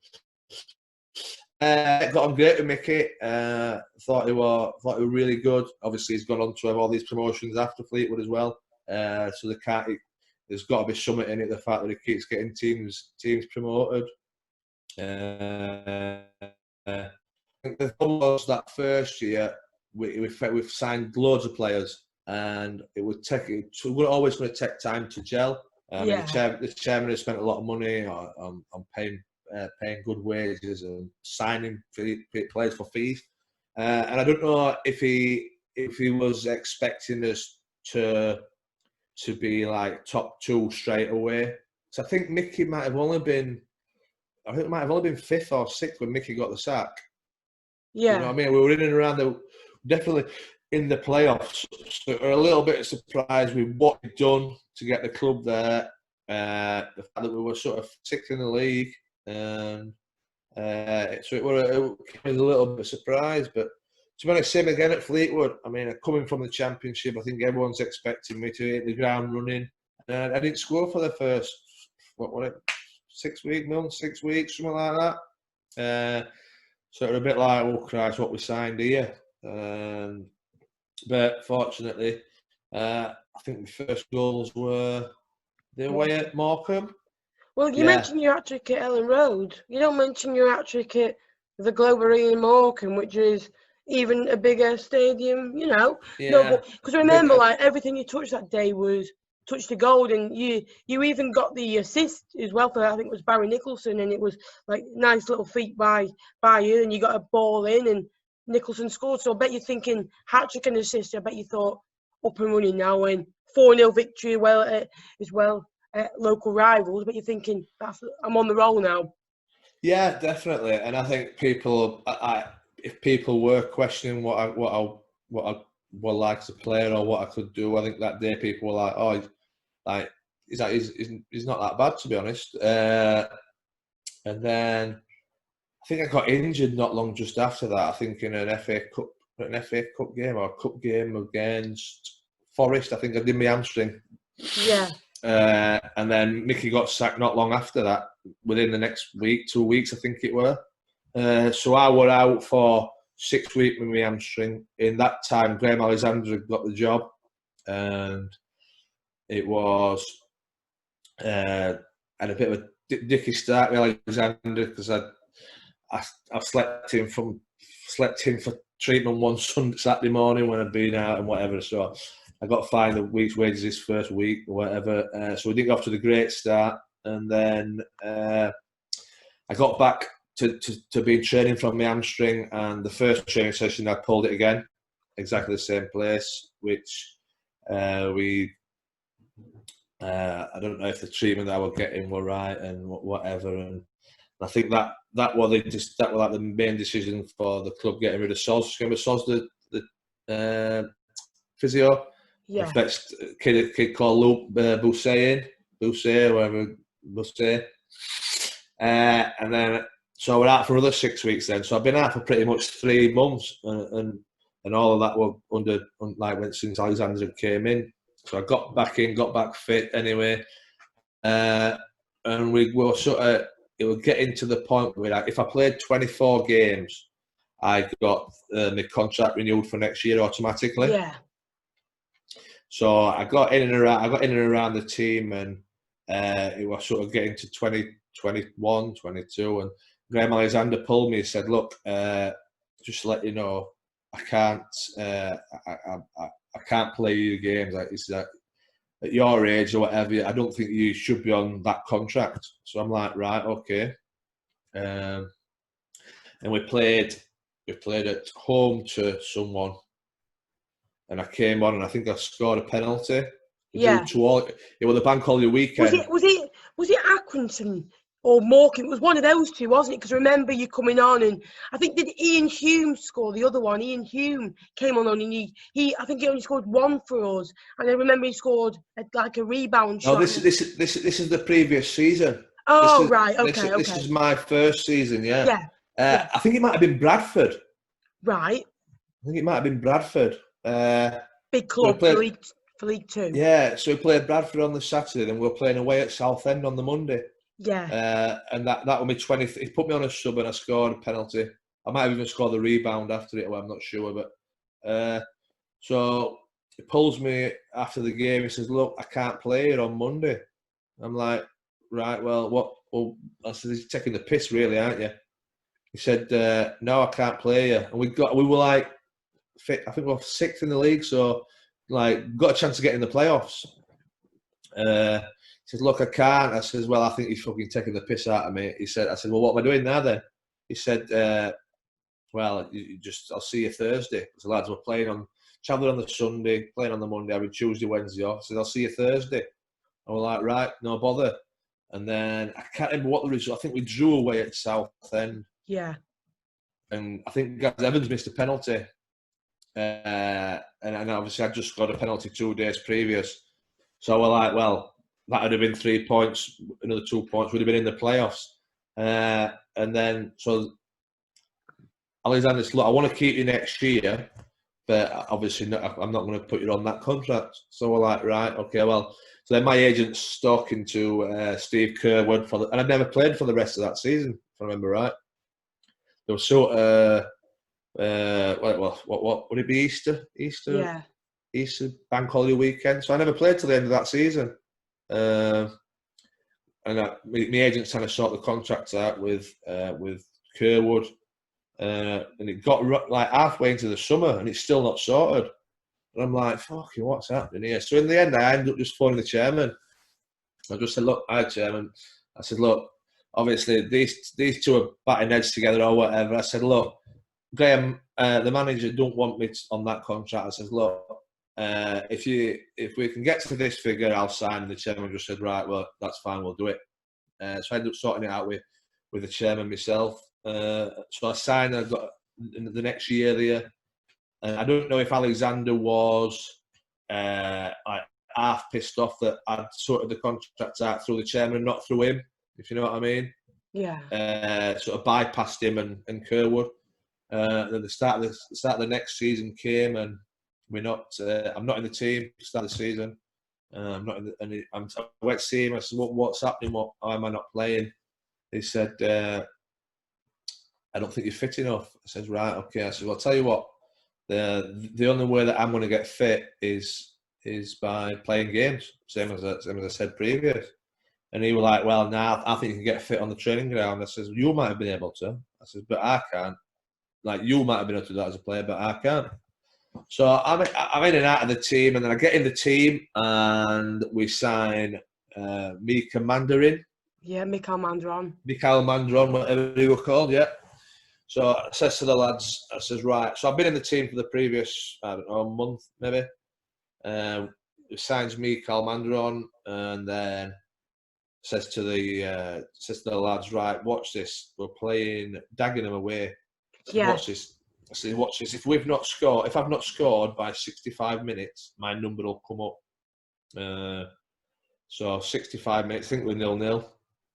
And got on great with Mickey. Thought he was really good. Obviously, he's gone on to have all these promotions after Fleetwood as well. So there's got to be something in it. The fact that he keeps getting teams promoted. I think the thing was that first year we've signed loads of players, and it would we're always going to take time to gel. Mean, the chairman has spent a lot of money on paying good wages and signing players for fees, and I don't know if he was expecting us to be like top two straight away. So I think Mickey might have only been fifth or sixth when Mickey got the sack. Yeah. You know what I mean? We were in and around definitely in the playoffs. So we're a little bit surprised with what we'd done to get the club there. The fact that we were sort of sixth in the league. And so it was a little bit surprised. But to be honest, same again at Fleetwood. I mean, coming from the Championship, I think everyone's expecting me to hit the ground running. And I didn't score for the first, 6 weeks, something like that. So it was a bit like, oh Christ, what we signed here. But fortunately, I think the first goals were the away at Morecambe. Well, you mentioned your hat-trick at Ellen Road. You don't mention your hat-trick at the Globe Arena in Morecambe, which is even a bigger stadium, you know. Yeah. No, because remember, like, everything you touched that day was touched the gold, and you even got the assist as well for, I think it was Barry Nicholson, and it was like nice little feat by you, and you got a ball in, and Nicholson scored. So I bet you're thinking hat-trick and assist. I bet you thought up and running now, and 4-0 victory as well at local rivals. But you're thinking I'm on the roll now. Yeah, definitely. And I think if people were questioning what I would like as a player or what I could do, I think that day people were like, oh, like he's not that bad, to be honest. And then I think I got injured not long just after that. I think in an FA Cup game or a cup game against Forest. I think I did my hamstring. Yeah. And then Mickey got sacked not long after that. Within the next 2 weeks, I think it were. So I were out for 6 weeks with my hamstring. In that time, Graham Alexander had got the job, and it was had a bit of a dicky start with Alexander because I slept in for treatment one Saturday morning when I'd been out and whatever. So I got fined a week's wages this first week or whatever. So we didn't go off to the great start, and then I got back to be training from my hamstring, and the first training session I pulled it again. exactly the same place, which we. I don't know if the treatment that I was getting were right and whatever, and I think that was like the main decision for the club getting rid of Soz. Remember Soz, the physio? Yeah. Fetched a kid called Luke Bousset, whatever, Bousset. And then, so we're out for another 6 weeks then. So I've been out for pretty much 3 months, and all of that were when since Alexander came in. So I got back fit anyway. And we were it was getting to the point where, like, if I played 24 games, I got my contract renewed for next year automatically. Yeah. So I got in and around the team, and it was sort of getting to 20, 21, 22, and Graham Alexander pulled me and said, "Look, just to let you know, I can't play you games. Like, it's like, at your age or whatever, I don't think you should be on that contract." So I'm like, right, okay. And we played at home to someone, and I came on and I think I scored a penalty. Yeah. It was the bank holiday weekend. Was it Accrington or Morecambe? It was one of those two, wasn't it? Because I remember you coming on, and I think did Ian Hume score the other one? Ian Hume came on, and he I think he only scored one for us, and I remember he scored a rebound shot. No, this is the previous season. Oh, right, okay, okay. This is my first season, yeah. Yeah. I think it might have been Bradford. Right. I think it might have been Bradford. Big club for League Two. Yeah, so we played Bradford on the Saturday, and we were playing away at Southend on the Monday. Yeah. And that was my 20th. He put me on a sub and I scored a penalty. I might have even scored the rebound after it, well, I'm not sure. But so he pulls me after the game. He says, "Look, I can't play it on Monday." I'm like, "Right, well, what?" Well, I said, "He's taking the piss, really, aren't you?" He said, "No, I can't play you." And we were like, I think we were 6th in the league, so like got a chance to get in the playoffs. He says, "Look, I can't." I says, "Well, I think he's fucking taking the piss out of me." I said, "Well, what am I doing now then?" He said, "Well, I'll see you Thursday." Because the lads were travelling on the Sunday, playing on the Monday, having Tuesday, Wednesday off. I said, "I'll see you Thursday." I was like, "Right, no bother." And then I can't remember what the result. I think we drew away at Southend. Yeah. And I think Gaz Evans missed a penalty. And obviously I just scored a penalty 2 days previous. So we're like, well, that would have been 3 points, another 2 points, would have been in the playoffs. And then, so Alexander said, "Look, I want to keep you next year, but obviously I'm not going to put you on that contract." So we're like, right, okay, well. So then my agent's talking to Steve Kerwood, and I'd never played for the rest of that season, if I remember right. There was sort of, what would it be, Easter? Yeah. Easter bank holiday weekend. So I never played till the end of that season. And my agent's trying to sort the contracts out with Kerwood. And it got like halfway into the summer and it's still not sorted. And I'm like, fucking, what's happening here? So in the end, I ended up just phoning the chairman. I just said, "Look, hi, chairman." I said, "Look, obviously these two are batting heads together or whatever." I said, "Look, Graham, the manager don't want me on that contract." I said, "Look, if we can get to this figure, I'll sign." And the chairman just said, "Right, well, that's fine, we'll do it." So I ended up sorting it out with the chairman myself. So I signed. I got the next year there. And I don't know if Alexander was half pissed off that I'd sorted the contract out through the chairman and not through him, if you know what I mean. Yeah. Sort of bypassed him and Kerwood. Then the start of the next season came, and I'm not in the team to start the season. I'm not in the, and I went to see him. I said, "What's happening? Why am I not playing?" He said, "I don't think you're fit enough." I said, "Right, okay." I said, "Well, I'll tell you what. The only way that I'm going to get fit is by playing games, same as I said previous." And he was like, "Well, now I think you can get fit on the training ground." I says, "You might have been able to." I says, "But I can't. Like, you might have been able to do that as a player, but I can't." So I'm in and out of the team, and then I get in the team, and we sign Mika Mandarin. Yeah, Mikhail Mandron. Mikhail Mandron, whatever he was called, yeah. So I says to the lads, I says, right. So I've been in the team for the previous, I don't know, a month maybe. It signs me, Calmander on, and then says to the lads, right, watch this. We're playing Dagenham away. I said, Yeah. watch this. I said, watch this. If I've not scored by 65 minutes, my number will come up. So 65 minutes, I think we're 0-0.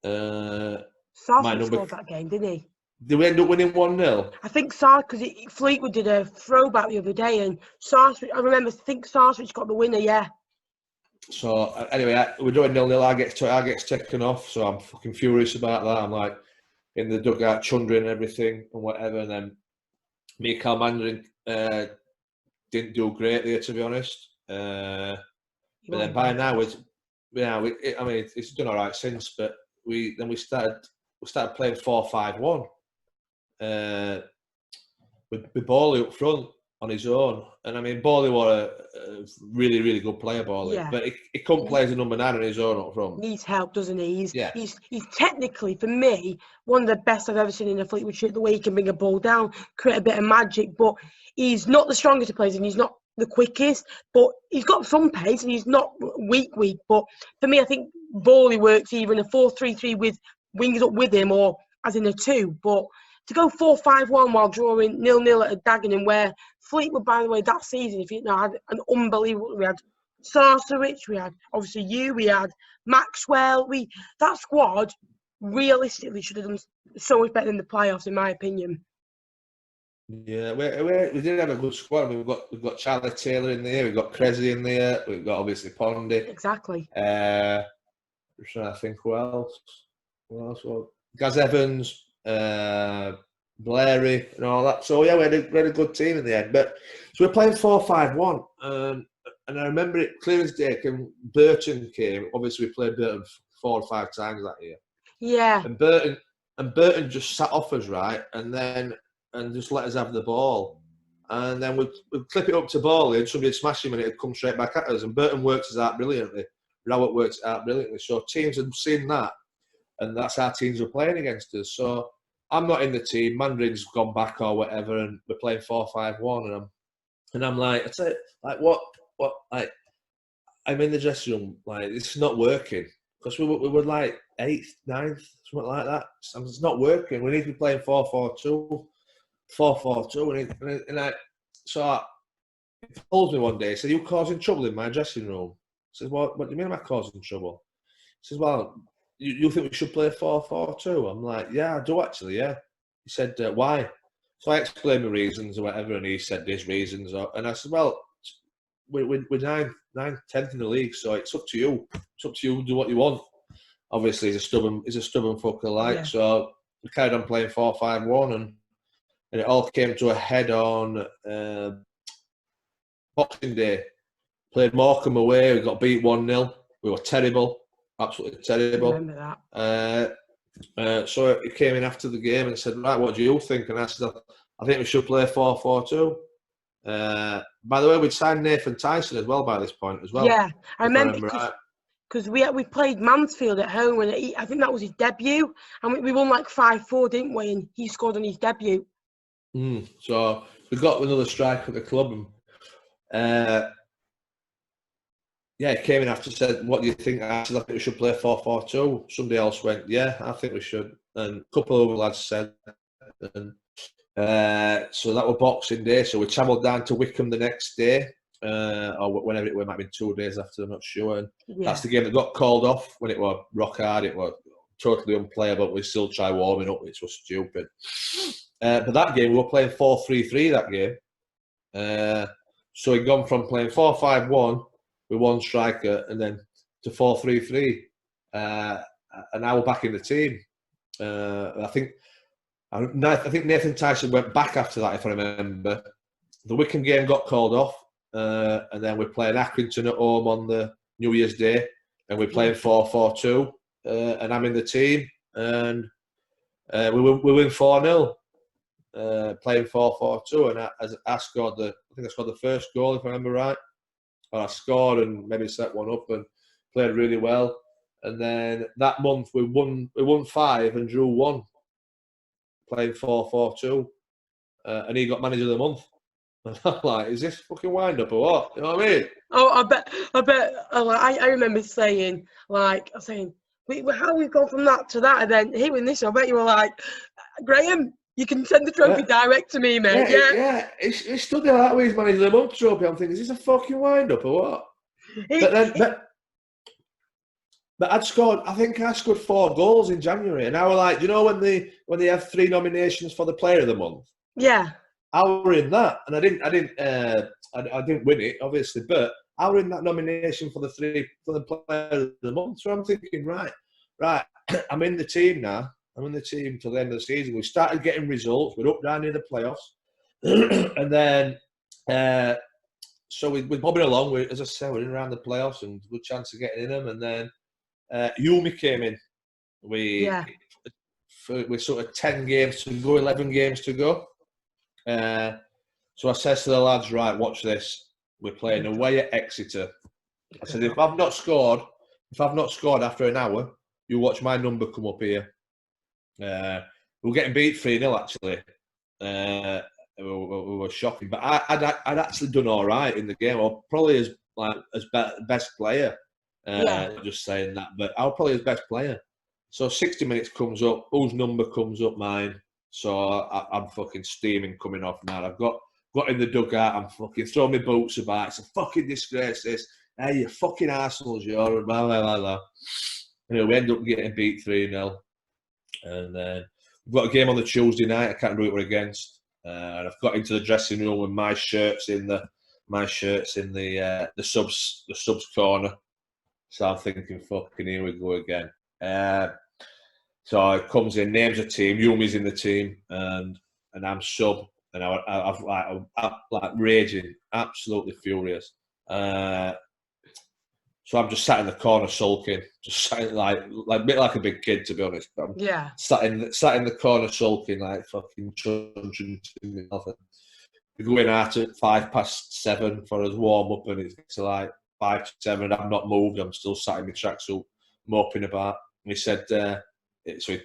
My Sarsfield number. scored that game, didn't he? Did we end up winning 1-0? I think because Fleetwood did a throwback the other day, and I think Sarsfield got the winner, yeah. So anyway, we're doing 0-0. I get taken off, so I'm fucking furious about that. I'm like in the dugout, chundering and everything and whatever. And then me, Calmander, didn't do great there, to be honest. But then by now, it's done all right since. But we started playing 4-5-1 with Borley up front on his own. And I mean, Borley was a really, really good player, Borley. Yeah. But he couldn't play as a number 9 on his own up front. Needs help, doesn't he? Yeah. He's technically, for me, one of the best I've ever seen in a Fleetwood shirt. The way he can bring a ball down, create a bit of magic, but he's not the strongest of players and he's not the quickest, but he's got some pace and he's not weak. But for me, I think Borley works either in a 4-3-3 with wings up with him or as in a 2. But to go 4-5-1 while drawing 0-0 at a Dagenham, where Fleetwood, by the way, that season, if you know, had an unbelievable. We had Sarcevic, we had obviously we had Maxwell. That squad realistically should have done so much better in the playoffs, in my opinion. Yeah, we did have a good squad. I mean, we've got Charlie Taylor in there, we've got Cressy in there, we've got obviously Pondy. Exactly. I'm trying to think who else. Well, Gaz Evans, Blairy, and all that. So yeah, we had a good team in the end. But so we're playing 4-5-1, and I remember it clear as day. Burton came. Obviously, we played Burton 4 or 5 times that year. Yeah. And Burton just sat off us, right, and just let us have the ball. And then we'd clip it up to Borley and somebody'd smash him and it'd come straight back at us. And Burton works out brilliantly. Rowett works out brilliantly. So teams had seen that, and that's how teams were playing against us. So I'm not in the team. Mandarin's gone back or whatever, and we're playing 4-5-1. And I'm like, I say, like, what? Like, I'm in the dressing room, like, it's not working. Because we were like 8th, 9th, something like that. It's not working. We need to be playing 4-4-2. 4-4-2, and he told me one day. He said, "Are you causing trouble in my dressing room?" I said, "What do you mean am I causing trouble?" He says, "Well, you think we should play 4-4-2?" I'm like, "Yeah, I do actually, yeah." He said, "Why?" So I explained my reasons or whatever, and he said his reasons. And I said, "Well, we're 9th, 10th in the league, so it's up to you. It's up to you to do what you want." Obviously, he's a stubborn fucker, like. Yeah. So we carried on playing 4-5-1, and it all came to a head on Boxing Day. Played Morecambe away. We got beat 1-0. We were terrible, absolutely terrible. I remember that. So he came in after the game and said, "Right, what do you think?" And I said, "I think we should play 4-4-2." By the way, we'd signed Nathan Tyson as well by this point as well. Yeah, I remember because we played Macclesfield at home, and I think that was his debut, and we won like 5-4, didn't we? And he scored on his debut. So we got another strike at the club, and he came in after and said, "What do you think?" I said, "I think we should play 4-4-2." Somebody else went, "Yeah, I think we should," and a couple of other lads said, and so that was Boxing Day. So we travelled down to Wickham the next day, or whenever it might have been 2 days after, I'm not sure. And that's the game that got called off when it was rock hard. It was totally unplayable, but we still try warming up, which was stupid. But that game, we were playing 4-3-3 that game. So we'd gone from playing 4-5-1 with one striker and then to 4-3-3. And now we're back in the team. I think Nathan Tyson went back after that, if I remember. The Wickham game got called off. And then we're playing Accrington at home on the New Year's Day. And we're playing 4-4-2. And I'm in the team. And we win 4-0. Playing 4-4-2, and I scored the first goal, if I remember right. Or I scored and maybe set one up and played really well. And then that month we won 5 and drew 1. playing 4-4-2, and he got manager of the month. And I'm like, is this fucking wind up or what? You know what I mean? Oh, I bet. I remember saying, how we've gone from that to that, and then hearing this, I bet you were like, Graham, you can send the trophy direct to me, mate. Yeah. He stood there like with his manager of the month trophy. I'm thinking, is this a fucking wind up or what? But I'd scored. I think I scored 4 goals in January, and I was like, you know, when they have 3 nominations for the Player of the Month. Yeah. I were in that, and I didn't win it, obviously, but I were in that nomination for the Player of the Month. So I'm thinking, right, I'm in the team now. I'm in the team till the end of the season. We started getting results. We're up down near the playoffs, and then so we're bobbing along. As I said, we're in around the playoffs and good chance of getting in them. And then Yumi came in. We sort of 10 games to go, 11 games to go. So I says to the lads, right, watch this. We're playing away at Exeter. I said, if I've not scored after an hour, you watch my number come up here. We were getting beat 3-0 actually. We were shocking, but I'd actually done all right in the game. Or probably as best player. Just saying that, but I was probably his best player. So 60 minutes comes up. Whose number comes up? Mine. So I'm fucking steaming coming off now. I've got in the dugout. I'm fucking throwing my boots about. It's a fucking disgrace. This. Hey, you fucking assholes, you're blah blah blah blah. Anyway, we end up getting beat 3-0, and then we've got a game on the Tuesday night. I can't remember who we're against. And I've got into the dressing room with my shirts in the subs corner. So I'm thinking, fucking here we go again. So it comes in, names a team. Yumi's in the team, and I'm sub, and I'm like raging, absolutely furious. So I'm just sat in the corner sulking, just sat like a bit like a big kid, to be honest. But I'm sat in the corner sulking, like fucking trudging to myself. We're going out at 7:05 for us warm up, and it's like 5 to 7. I've not moved. I'm still sat in my tracksuit, moping about. And he said, "So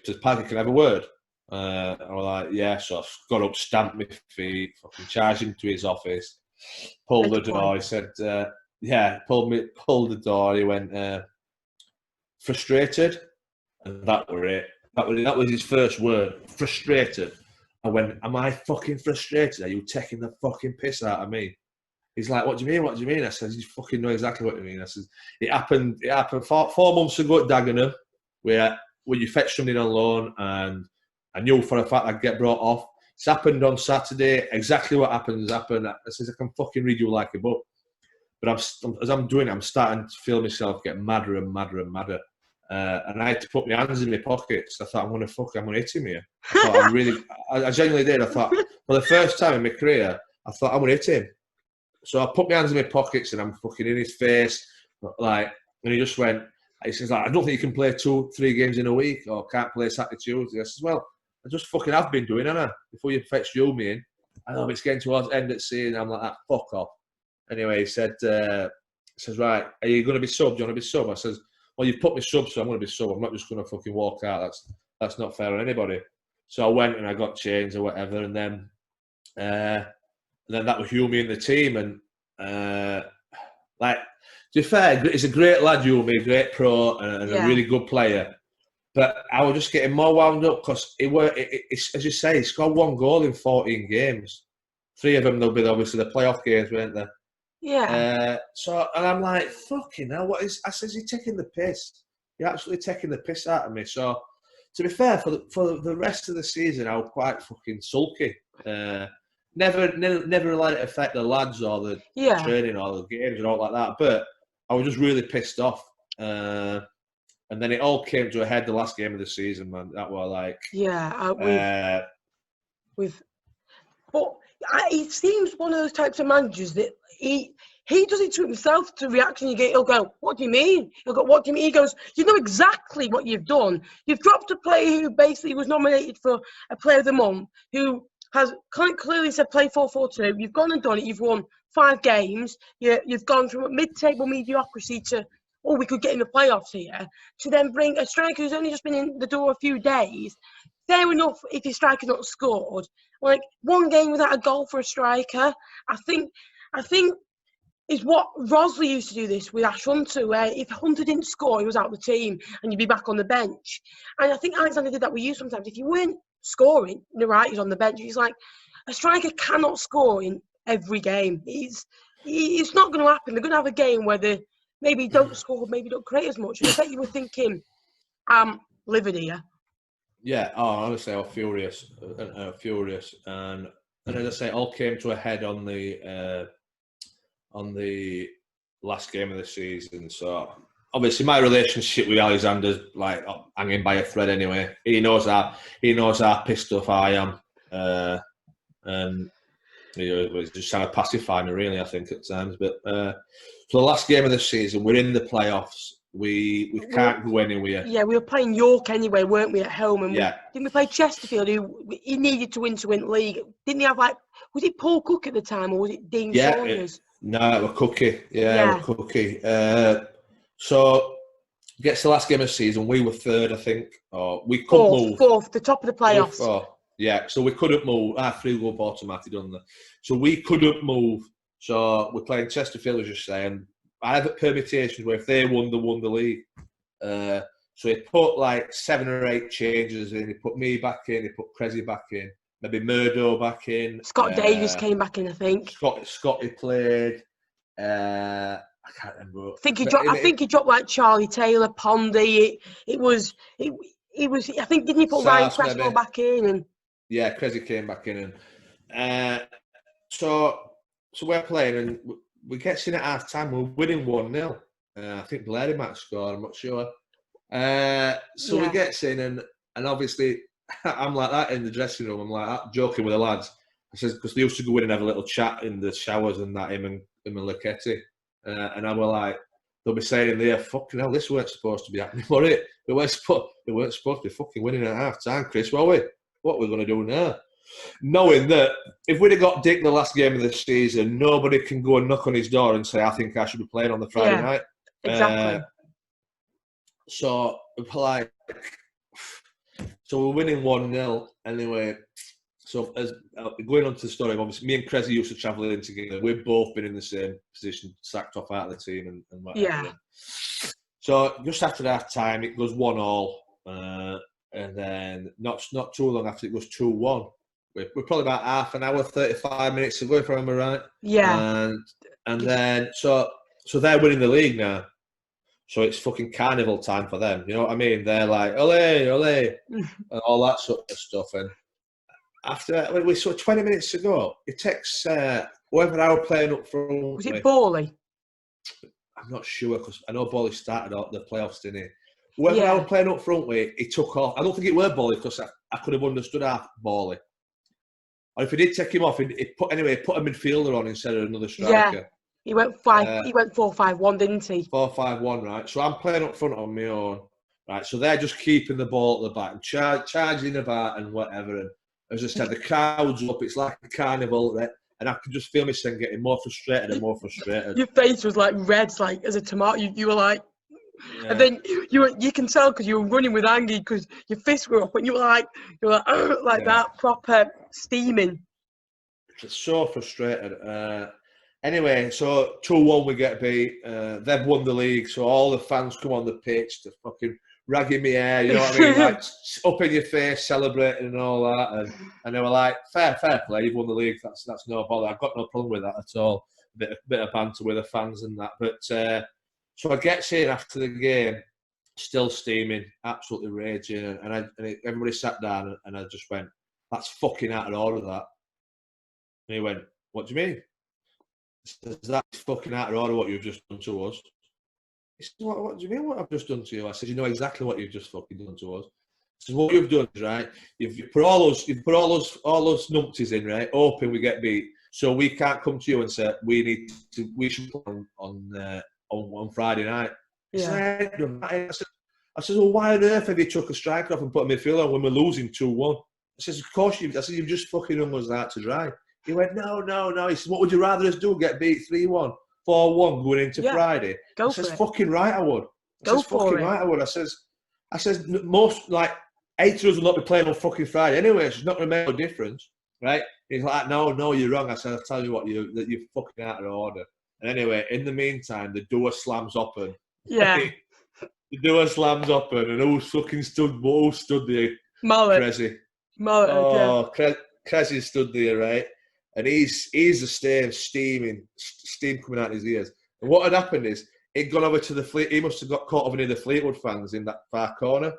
does Parkin can I have a word?" I was like, "Yeah." So I got up, stamped my feet, fucking charged him to his office, pulled the door. He said, pulled the door. He went, frustrated, and that were it. That was his first word, frustrated. I went, am I fucking frustrated? Are you taking the fucking piss out of me? He's like, what do you mean? What do you mean? I said, you fucking know exactly what you mean. I said, it happened 4 months ago at Dagenham, where you fetched something on loan, and I knew for a fact I'd get brought off. It's happened on Saturday. Exactly what happened. I said, I can fucking read you like a book. But as I'm doing it, I'm starting to feel myself get madder and madder and madder. And I had to put my hands in my pockets. I thought, I'm going to hit him here. I genuinely did. I thought, for the first time in my career, I thought, I'm going to hit him. So I put my hands in my pockets and I'm fucking in his face. And he just went, he says, I don't think you can play 2-3 games in a week, or can't play Saturday, Tuesday. I says, well, I just fucking have been doing, haven't I? Before you fetched Yumi in. I know it's getting towards the end of the season. I'm like, that fuck off. Anyway, he says, right, are you going to be sub? Do you want to be sub? I says, well, you've put me sub, so I'm going to be sub. I'm not just going to fucking walk out. That's not fair on anybody. So I went and I got changed or whatever, and then that was Yumi in the team, and to be fair, he's a great lad, Yumi, great pro, and a really good player. But I was just getting more wound up because as you say, he scored 1 goal in 14 games. 3 of them, they'll be obviously the playoff games, weren't they? Yeah. And I'm like, fucking hell, what is? I says, you're taking the piss. You're absolutely taking the piss out of me. So, to be fair, for the rest of the season, I was quite fucking sulky. Never let it affect the lads or the training or the games and all like that. But I was just really pissed off. And then it all came to a head the last game of the season, man. That was like... He seems one of those types of managers that he does it to himself to reaction. He'll go, what do you mean? He'll go, what do you mean? He goes, you know exactly what you've done. You've dropped a player who basically was nominated for a Player of the Month, who has clearly said play 4-4-2. You've gone and done it. You've won 5 games. You've gone from mid-table mediocrity to, we could get in the playoffs here, to then bring a striker who's only just been in the door a few days, fair enough if your striker not scored. Like, one game without a goal for a striker, I think is what Rosley used to do this with Ash Hunter, where if Hunter didn't score, he was out of the team and you'd be back on the bench. And I think Alexander did that with you sometimes. If you weren't scoring, you're right, he's on the bench. He's like, a striker cannot score in every game. It's not going to happen. They're going to have a game where they maybe don't score, maybe don't create as much. And I bet you were thinking, I'm livid here. Yeah, honestly, I was furious. And as I say, it all came to a head on the last game of the season. So obviously, my relationship with Alexander's like hanging by a thread. Anyway, he knows how pissed off I am, and he's just trying to pacify me, really. I think at times. But so the last game of the season, we're in the playoffs. We can't go anywhere. Yeah, we were playing York anyway, weren't we, at home? And didn't we play Chesterfield, who he needed to win league? Didn't he have, like, was it Paul Cook at the time, or was it Dean Saunders? No, it was Cookie. Yeah, it was Cookie. So, gets the last game of the season. We were third, I think. Or we couldn't move. Fourth, the top of the playoffs. Yeah, so we couldn't move. 3-goal automatic done that. So we couldn't move. So we're playing Chesterfield, as you say, and I have permutations where if they won the league. So he put like 7 or 8 changes in. He put me back in. He put Cressy back in. Maybe Murdo back in. Scott Davis came back in, I think. Scotty played. I can't remember. I think he dropped like Charlie Taylor, Pondy. It was. I think, didn't he put Ryan Cresswell back in? And yeah, Cressy came back in, and so we're playing, and we get in at half time. We're winning 1-0. I think Blair might score. I'm not sure. We get in, and obviously I'm like that in the dressing room. I'm like that, joking with the lads. I says, because they used to go in and have a little chat in the showers and that, him and Luchetti. And I were like, they'll be saying in there, fucking hell, this weren't supposed to be happening, were it? They weren't supposed to be fucking winning at half time, Chris, were we? What we're going to do now? Knowing that if we'd have got Dick the last game of the season, nobody can go and knock on his door and say, I think I should be playing on the Friday night. Exactly. So we're winning 1-0 anyway. So as going on to the story, obviously me and Cressy used to travel in together. We've both been in the same position, sacked off out of the team and whatever. Yeah. So just after that time, it goes 1-1, and then not too long after, it goes 2-1. We're probably about half an hour, 35 minutes away from them, right? Yeah. And then so they're winning the league now. So it's fucking carnival time for them. You know what I mean? They're like, ole, ole, and all that sort of stuff. And after when we saw 20 minutes ago, it takes whoever I were playing up front. Was it Bawley? I'm not sure, because I know Bawley started out the playoffs, didn't he? Whoever I was playing up front with, he took off. I don't think it were Bawley, because I could have understood half Bawley. Or if he did take him off, he put a midfielder on instead of another striker. Yeah. He went 4-5-1, didn't he? 4-5-1, right? So I'm playing up front on my own, right? So they're just keeping the ball at the back and charging about and whatever. And as I said, the crowd's up. It's like a carnival, right? And I could just feel myself getting more frustrated and more frustrated. Your face was like red, like as a tomato. You were like, and then you can tell because you were running with anger because your fists were up and you were like that, proper steaming. It's so frustrated. Anyway, so 2-1 we get beat. They've won the league, so all the fans come on the pitch to fucking ragging me hair, you know what I mean? Like up in your face, celebrating and all that. And they were like, fair play, you've won the league. That's no bother. I've got no problem with that at all. A bit of banter with the fans and that. But so I get in after the game, still steaming, absolutely raging, and everybody sat down and I just went, "That's fucking out of order, that." And he went, "What do you mean?" Is that fucking out of order what you've just done to us? He said, what do you mean what I've just done to you? I said, you know exactly what you've just fucking done to us. He said, what you've done is, right, you've put all those numpties in, right, hoping we get beat. So we can't come to you and say we should play on Friday night. Yeah. I said, well, why on earth have you took a striker off and put a midfielder on when we're losing 2-1? I said, of course you've just fucking hung us out to dry. He went, no. He said, what would you rather us do? Get beat 3-1, 4-1 going into Friday? I says, fucking right I would. I says, most, like, 8 of us will not be playing on fucking Friday anyway, so it's not going to make a difference, right? He's like, no, you're wrong. I said, I'll tell you what, you're fucking out of order. And anyway, in the meantime, the door slams open. Yeah. The door slams open, and who stood there? Mullet. Cressy. Mullet, yeah. Cressy stood there, right? And he's the steam coming out of his ears. And what had happened is, he'd gone over to he must have got caught over near the Fleetwood fans in that far corner.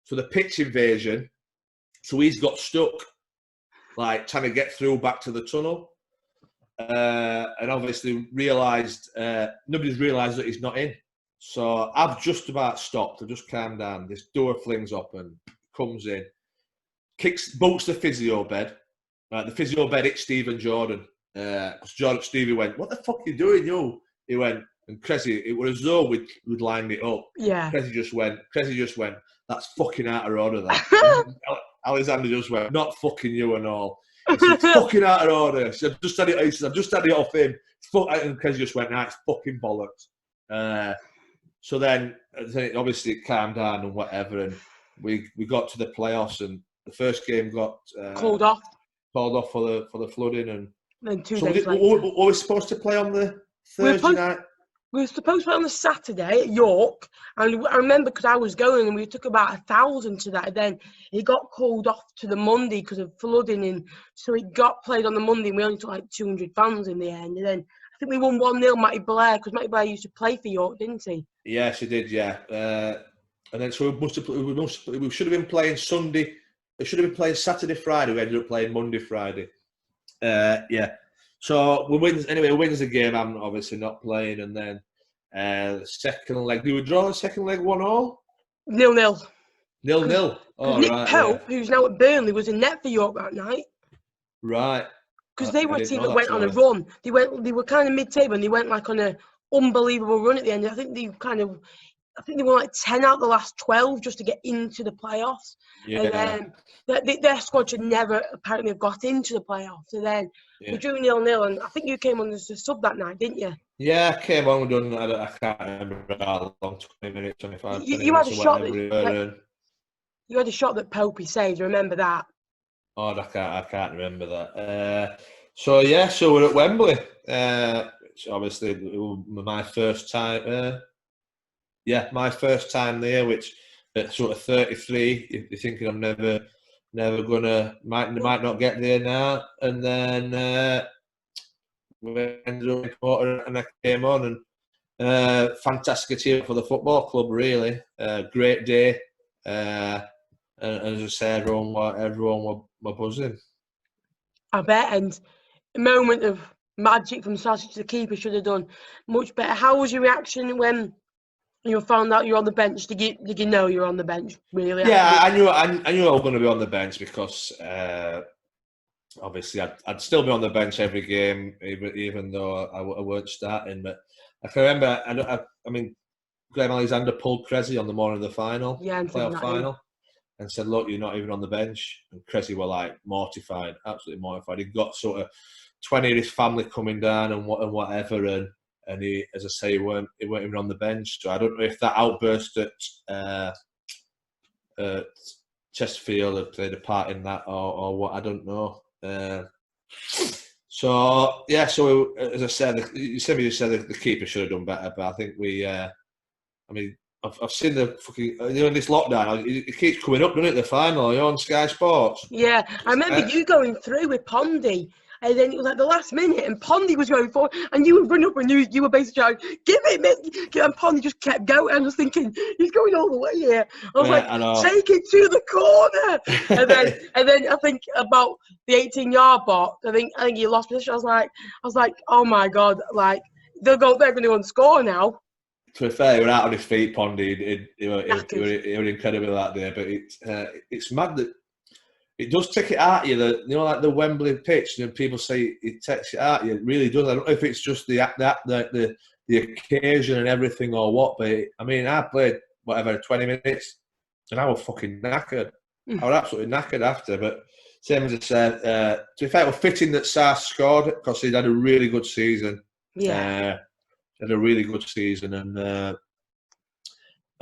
So the pitch invasion, so he's got stuck, like trying to get through back to the tunnel. And obviously nobody's realised that he's not in. So I've just about stopped. I've just calmed down. This door flings open, comes in, boots the physio bed. The physio bed hit Stephen Jordan. Stevie went, "What the fuck are you doing, you?" He went, and Cressy, it was as though we'd lined it up. Yeah. Cressy just went, "That's fucking out of order, that." Alexander just went, "Not fucking you and all." He said, "It's fucking out of order." He said, I've just had it off him. And Cressy just went, "Nah, it's fucking bollocks." So then obviously it calmed down and whatever, and we got to the playoffs, and the first game got called off for the flooding, and then 2 days later. Were we supposed to play on the Thursday night? We were supposed to play on the Saturday at York, and I remember because I was going, and we took about 1,000 to that. And then it got called off to the Monday because of flooding, and so it got played on the Monday. And we only took like 200 fans in the end. And then I think we won 1-0. Matty Blair, because Matty Blair used to play for York, didn't he? Yes, he did. Yeah, and then so we should have been playing Sunday. We should have been playing Saturday, Friday. We ended up playing Monday, Friday. Yeah. So we wins the game. I'm obviously not playing, and then the second leg. Did we draw the second leg 1-1? 0-0. 0-0. Oh, Nick right, Pope, who's now at Burnley, was in net for York that night. Right. Because they were a team that went on a run. They were kind of mid-table, and they went like on an unbelievable run at the end. I think they won like 10 out of the last 12 just to get into the playoffs. Yeah. And their squad should never apparently have got into the playoffs. And then we drew 0-0, and I think you came on as a sub that night, didn't you? Yeah, I came on. I can't remember how long, 20 minutes, 25 minutes. You had a shot you had a shot that Popey saved. Remember that? Oh, I can't remember that. So we're at Wembley. It's obviously my first time. My first time there, which at sort of 33, you're thinking I'm never gonna, might not get there now. And then we ended up important, and I came on, and fantastic achievement for the football club, really. Great day. And as I said, everyone were buzzing. I bet, and a moment of magic from Sausage. The keeper should have done much better. How was your reaction when you found out you're on the bench? Did you know you're on the bench? Really? Yeah, I knew I was going to be on the bench because obviously I'd still be on the bench every game, even though I weren't starting. But I can remember, I mean, Graham Alexander pulled Cressy on the morning of the final, playoff final, and said, "Look, you're not even on the bench." And Cressy were like mortified, absolutely mortified. He got sort of 20 of his family coming down and whatever, and he, as I say, he weren't even on the bench. So I don't know if that outburst at Chesterfield had played a part in that or what. I don't know. So as I said, somebody said the keeper should have done better, but I think we. I mean, I've seen the fucking in this lockdown. It keeps coming up, doesn't it? The final, on Sky Sports. Yeah, I remember you going through with Pondy. And then it was like the last minute, and Pondy was going forward, and you would run up and you were basically trying, "Give it, mate!" And Pondy just kept going. I was thinking, he's going all the way here. I was like, "Take it to the corner!" and then I think about the 18-yard box. I think you lost position. I was like, "Oh my god!" Like they're going to go and score now. To be fair, he was out on his feet, Pondy. He was incredible that day. But it's mad that. It does take it at you, like the Wembley pitch, and people say it takes it at you. It really does. I don't know if it's just the occasion and everything or what, but I mean, I played 20 minutes, and I was fucking knackered. I was absolutely knackered after. But same as I said, to be fair, it was fitting that Sars scored because he'd had a really good season. Yeah, had a really good season, and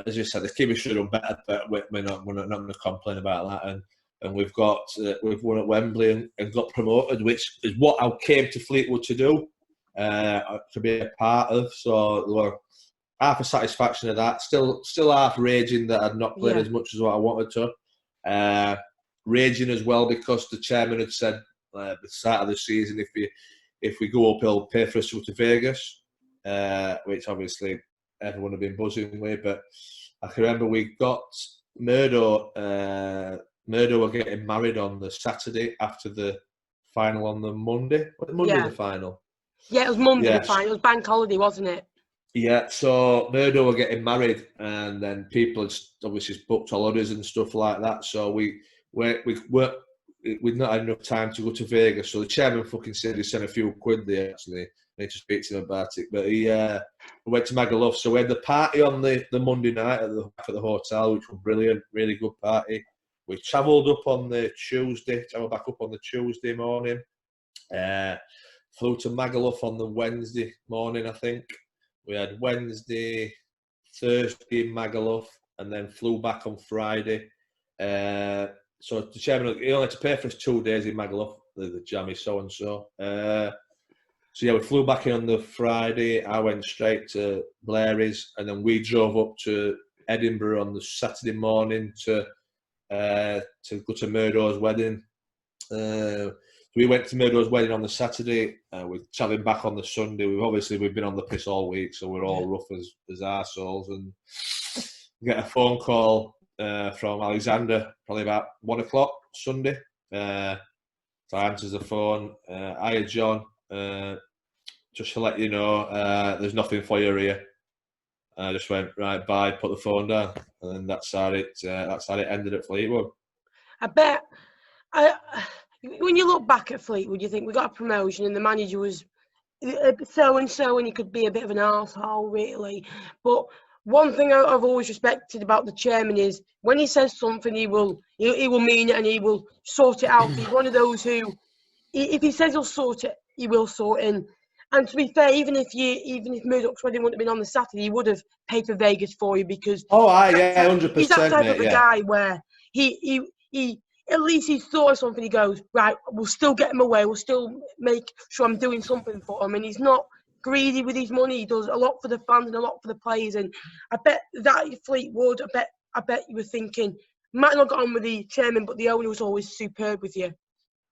as you said, the keeper should have done better, but we're not going to complain about that. And we've won at Wembley and got promoted, which is what I came to Fleetwood to do, to be a part of. So there were half a satisfaction of that. Still half raging that I'd not played as much as what I wanted to. Raging as well because the chairman had said at the start of the season, if we go up, he'll pay for us to go to Vegas, which obviously everyone had been buzzing with. But I can remember we got Murdo were getting married on the Saturday after the final on the Monday. The final? Yeah, it was Monday the final. It was bank holiday, wasn't it? Yeah, so Murdo were getting married, and then people had obviously booked holidays and stuff like that. So we'd not had enough time to go to Vegas. So the chairman fucking said he sent a few quid there, actually. I need to speak to him about it. But he went to Magaluf. So we had the party on the Monday night at the hotel, which was brilliant, really good party. We travelled back up on the Tuesday morning. Flew to Magaluf on the Wednesday morning, I think. We had Wednesday, Thursday in Magaluf, and then flew back on Friday. So the chairman, he only had to pay for us 2 days in Magaluf, the jammy so-and-so. So yeah, we flew back in on the Friday. I went straight to Blair's, and then we drove up to Edinburgh on the Saturday morning to go to Murdo's wedding. We went to Murdo's wedding on the Saturday. We're travelling back on the Sunday. We've been on the piss all week, so we're all rough as arseholes. And get a phone call from Alexander, probably about 1 o'clock Sunday. So I answers the phone. Hiya, John. Just to let you know, there's nothing for you here. I just went, right, bye, put the phone down. And then that's how it ended at Fleetwood. I bet. When you look back at Fleetwood, you think we got a promotion and the manager was so-and-so and he could be a bit of an arsehole, really. But one thing I've always respected about the chairman is when he says something, he will mean it and he will sort it out. He's one of those who, if he says he'll sort it, he will sort it. And to be fair, even if Murdoch's wedding wouldn't have been on the Saturday, he would have paid for Vegas for you because 100%. He's that type of a guy where he at least he thought of something. He goes, right, we'll still get him away. We'll still make sure I'm doing something for him. And he's not greedy with his money. He does a lot for the fans and a lot for the players. And I bet that Fleetwood, I bet you were thinking, might not got on with the chairman, but the owner was always superb with you.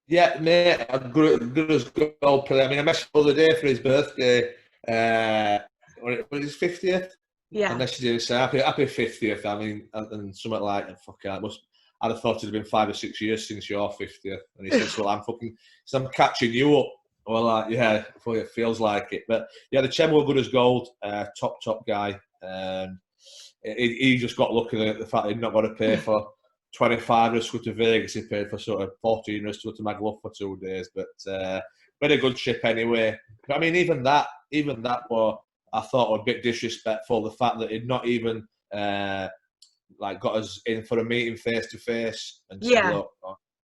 Yeah, mate, good as gold player. I mean, I messaged him the other day for his birthday. Was his 50th? Yeah. I messaged him and said, happy 50th. I mean, and something like, fuck it, I'd have thought it'd have been 5 or 6 years since your 50th. And he says, well, I'm catching you up. Well, yeah, it feels like it. But yeah, the chairman were good as gold. Top guy. He just got lucky at the fact he'd not got to pay for 25 to go to Vegas. He paid for sort of 14 to go to Magaluf for 2 days. But very good trip anyway. But I mean, even that I thought was a bit disrespectful. The fact that he'd not even got us in for a meeting face to face and said, look,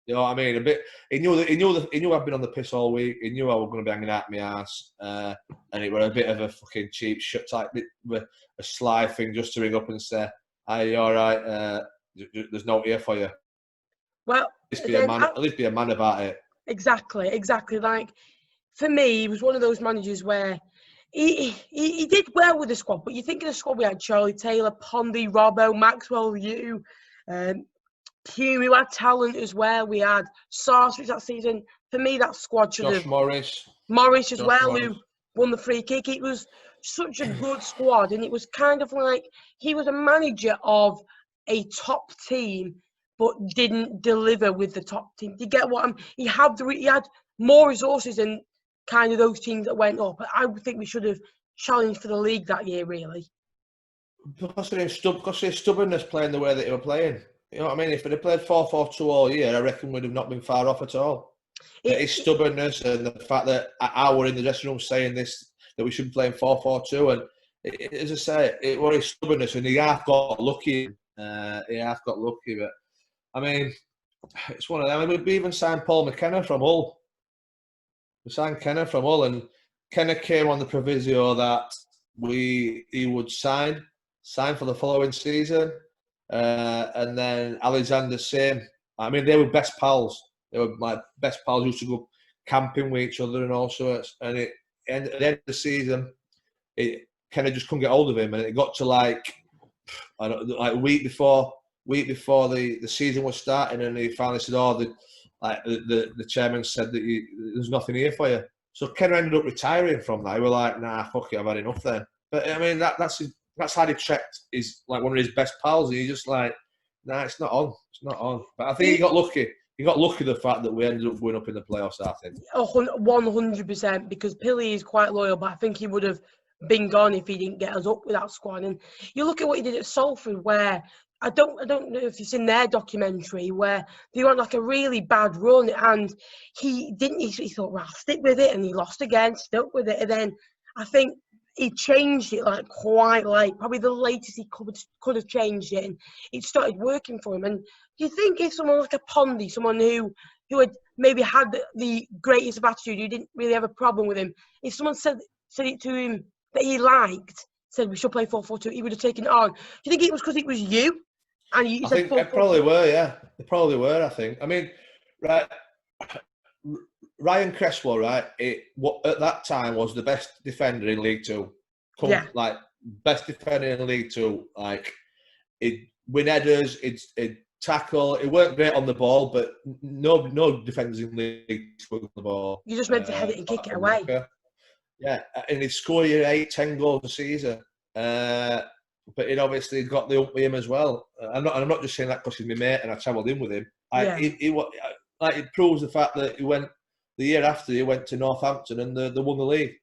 you know what I mean? A bit. He knew I'd been on the piss all week. He knew I was going to be hanging out my ass, and it was a bit of a fucking cheap shot type, a sly thing just to ring up and say, "Are you all right? There's no here for you." Well, at least be a man about it. Exactly. Like for me, he was one of those managers where he did well with the squad. But you think of the squad we had: Charlie Taylor, Pondy, Robbo, Maxwell, Hugh, who had talent as well. We had Sarswich that season. For me, that squad should have... Morris as well, who won the free kick. It was such a good squad, and it was kind of like he was a manager of a top team, but didn't deliver with the top team. Do you get what he had more resources than kind of those teams that went up. I think we should have challenged for the league that year, really. Because of his stubbornness playing the way that he were playing. You know what I mean? If they'd played 4-4-2 all year, I reckon we'd have not been far off at all. His stubbornness and the fact that I were in the dressing room saying this, that we should be playing 4-4-2. And as I say, it was his stubbornness, and he half got lucky. But I mean, it's one of them. I mean, we even signed Paul McKenna from Hull. We signed Kenna from Hull, and Kenna came on the proviso that he would sign signed for the following season. And then Alexander, same. I mean, they were best pals. They were like best pals. Used to go camping with each other and all sorts. And at the end of the season, it kind of just couldn't get hold of him, and it got to like a week before the season was starting, and he finally said, "Oh, the chairman said that there's nothing here for you." So Kenner ended up retiring from that. He was like, "Nah, fuck it, I've had enough then." But I mean, that's how he trekked. Is like one of his best pals. And he's just like, "Nah, it's not on. It's not on." But I think he got lucky. He got lucky the fact that we ended up going up in the playoffs. I think 100%, because Pilly is quite loyal, but I think he would have been gone if he didn't get us up with that squad. And you look at what he did at Salford, where I don't know if it's in their documentary, where they went like a really bad run, and he thought, well, I'll stick with it, and he lost again, stuck with it, and then I think he changed it like quite late, probably the latest he could have changed it, and it started working for him. And do you think if someone like a Pondy, someone who had maybe had the greatest of attitude, who didn't really have a problem with him, if someone said it to him that he liked, said we should play 4-4-2, he would have taken it on? Do you think it was because it was you? And you I said think they probably were, yeah. They probably were, I think. I mean, right, Ryan Cresswell, right, at that time was the best defender in League Two. Like, best defender in League Two. Like, he'd win headers, he'd tackle. He weren't great on the ball, but no defenders in League Two on the ball. You just meant to head it and kick it away. Yeah, and he'd score you 8-10 goals a season. But he'd obviously got the up with him as well. I'm not just saying that because he's my mate and I travelled in with him. It proves the fact that he went the year after, he went to Northampton and they won the league.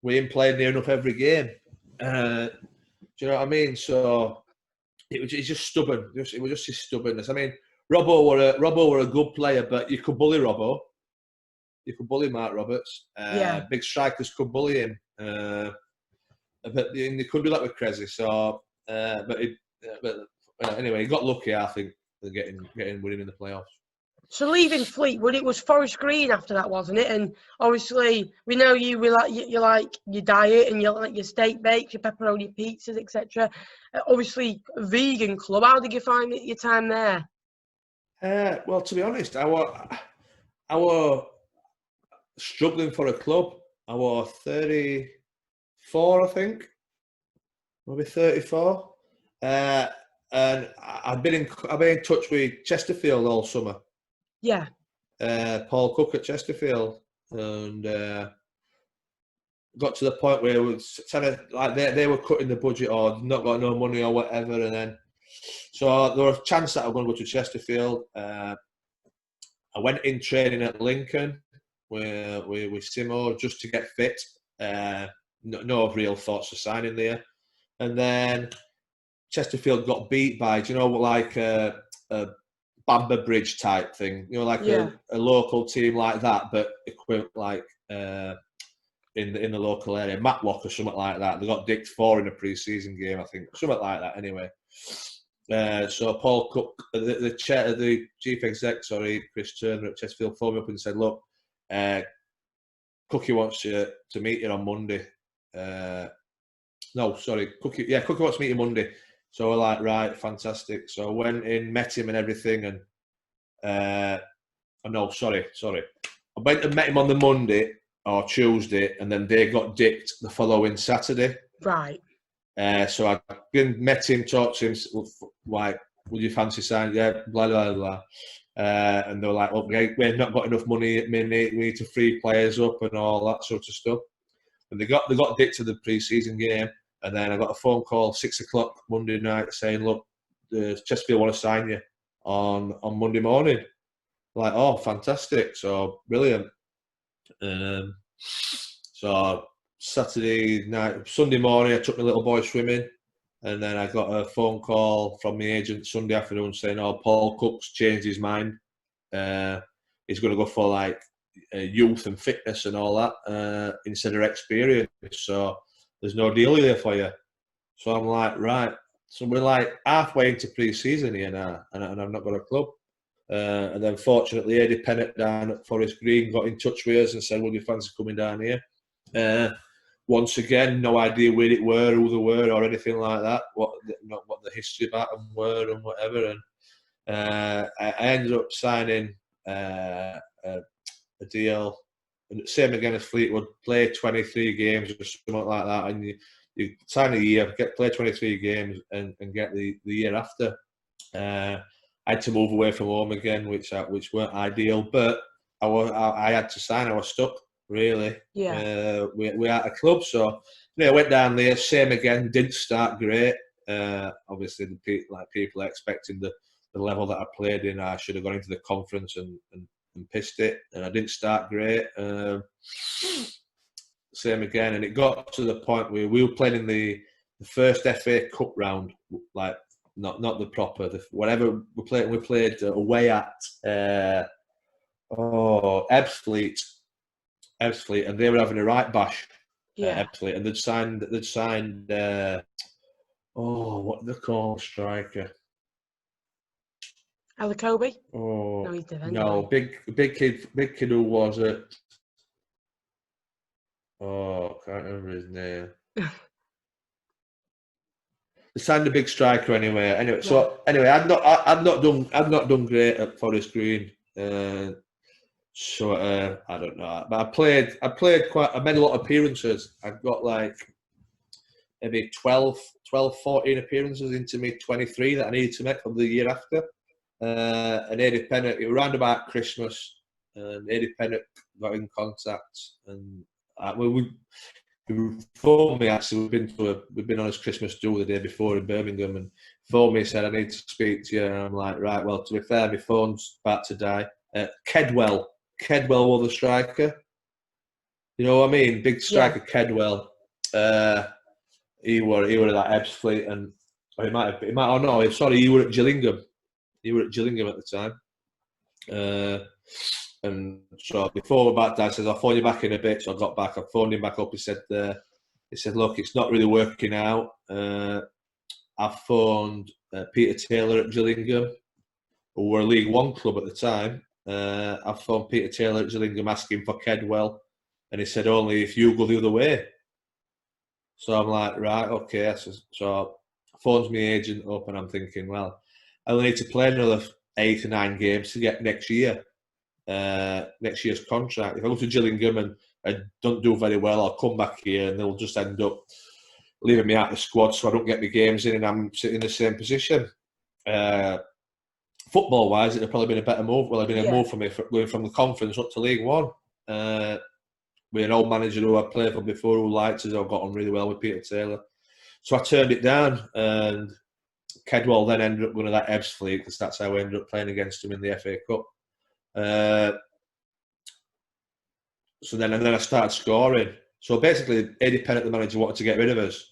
We him played near enough every game. Do you know what I mean? So he's just stubborn. It was just his stubbornness. I mean, Robbo were a good player, but you could bully Robbo. You could bully Mark Roberts. Big strikers could bully him. But they couldn't do that with Cressy. So, anyway, he got lucky, I think, getting winning in the playoffs. So leaving Fleetwood, it was Forest Green after that, wasn't it? And obviously, we know you like your diet and you like your steak bakes, your pepperoni pizzas, etc. Obviously, a vegan club. How did you find your time there? Well, to be honest, I was struggling for a club. I was 34, I think, maybe 34, and I've been in touch with Chesterfield all summer. Yeah. Paul Cook at Chesterfield, and got to the point where it was kind of like they were cutting the budget or not got no money or whatever, and then so there was a chance that I was going to go to Chesterfield. I went in training at Lincoln with Simo just to get fit. No real thoughts of signing there, and then Chesterfield got beat by, do you know, like a Bamber Bridge type thing, you know, like a local team like that, but equivalent like in the local area, Matlock or something like that. They got dicked 4 in a pre-season game, I think, something like that. Anyway, so Paul Cook, the chief exec, Chris Turner at Chesterfield, phoned me up and said, "Look, Cookie wants you to meet you on Monday." Cookie wants to meet you Monday. So we're like, right, fantastic. So I went in, met him and everything, and I went and met him on the Monday or Tuesday, and then they got dicked the following Saturday. Right. So I met him, talked to him, like, would you fancy signing? Yeah, blah, blah, blah. And they were like, we've not got enough money at minute, we need to free players up and all that sort of stuff. And they got dicked to the pre-season game. And then I got a phone call 6 o'clock Monday night saying, "Look, the Chesterfield want to sign you on Monday morning." Like, oh, fantastic! So brilliant. So Saturday night, Sunday morning, I took my little boy swimming, and then I got a phone call from my agent Sunday afternoon saying, "Oh, Paul Cook's changed his mind. He's going to go for like youth and fitness and all that instead of experience. So there's no deal there for you." So I'm like, right. So we're like halfway into pre-season here now, and I've not got a club. And then fortunately, Eddie Pennant down at Forest Green got in touch with us and said, "Would you fancy coming down here?" once again, no idea where it were, who they were, or anything like that. What the history about them were and whatever. And I ended up signing a deal. And same again as Fleetwood, play 23 games or something like that, and you sign a year, play 23 games, and get the year after. I had to move away from home again, which weren't ideal, but I had to sign. I was stuck, really. Yeah. We had a club, so I went down there. Same again, didn't start great. Obviously, people are expecting the level that I played in. I should have gone into the conference and pissed it, and I didn't start great. Same again, and it got to the point where we were playing in the first FA Cup round, like not the proper, whatever we played. We played away at Ebbsfleet, and they were having a right bash. Ebbsfleet, and they'd signed what do they call striker? Alakobi? Oh no, he's dead anyway. No, big kid who was it? Oh, I can't remember his name. They signed a big striker anyway. I'd not done great at Forest Green. I don't know, but I made a lot of appearances. I've got like maybe 12, 14 appearances into me 23 that I needed to make for the year after. And Eddie Pennant, it was around about Christmas, and Eddie Pennant got in contact, and we phoned me. Actually, we've been on his Christmas do the day before in Birmingham, and phoned me, said I need to speak to you. And I'm like, right, well, to be fair, my phone's about to die. Kedwell was the striker. You know what I mean? Big striker, yeah. Kedwell. He were at Ebbsfleet, and he were at Gillingham. He were at Gillingham at the time. And so before about that, I said, I'll phone you back in a bit. So I got back. I phoned him back up. He said, look, it's not really working out. I phoned Peter Taylor at Gillingham, who were a League One club at the time. I phoned Peter Taylor at Gillingham asking for Kedwell, and he said, only if you go the other way. So I'm like, right, okay. So phones my agent up, and I'm thinking, well, I only need to play another 8 or 9 games to get next year's contract. If I go to Gillingham and I don't do very well, I'll come back here and they'll just end up leaving me out of the squad so I don't get my games in and I'm sitting in the same position. Football-wise, it'd have probably been a better move. Well, it'd been a move for me going from the conference up to League One. With an old manager who I played for before who liked us, I got on really well with Peter Taylor. So I turned it down, and Kedwell then ended up going to that Ebbsfleet because that's how I ended up playing against him in the FA Cup. So then I started scoring. So basically, Eddie Pennant, the manager, wanted to get rid of us,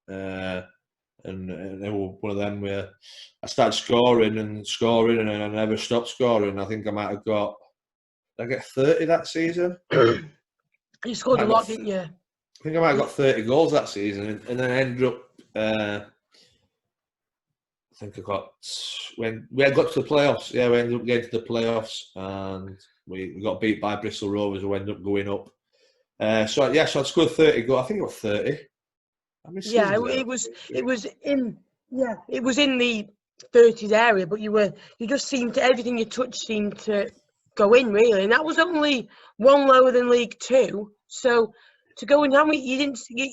and they were one of them where I started scoring, and I never stopped scoring. I think I might have got. Did I get 30 that season? You scored a lot, didn't you? I think I might have got 30 goals that season, and then I ended up. I think I got when we got to the playoffs. Yeah, we ended up getting to the playoffs, and we got beat by Bristol Rovers, who ended up going up. So I scored 30 goals. I think it was 30. Yeah, it was in the 30s area, but you just seemed to everything you touched seemed to go in really, and that was only one lower than League Two. So to go in, how many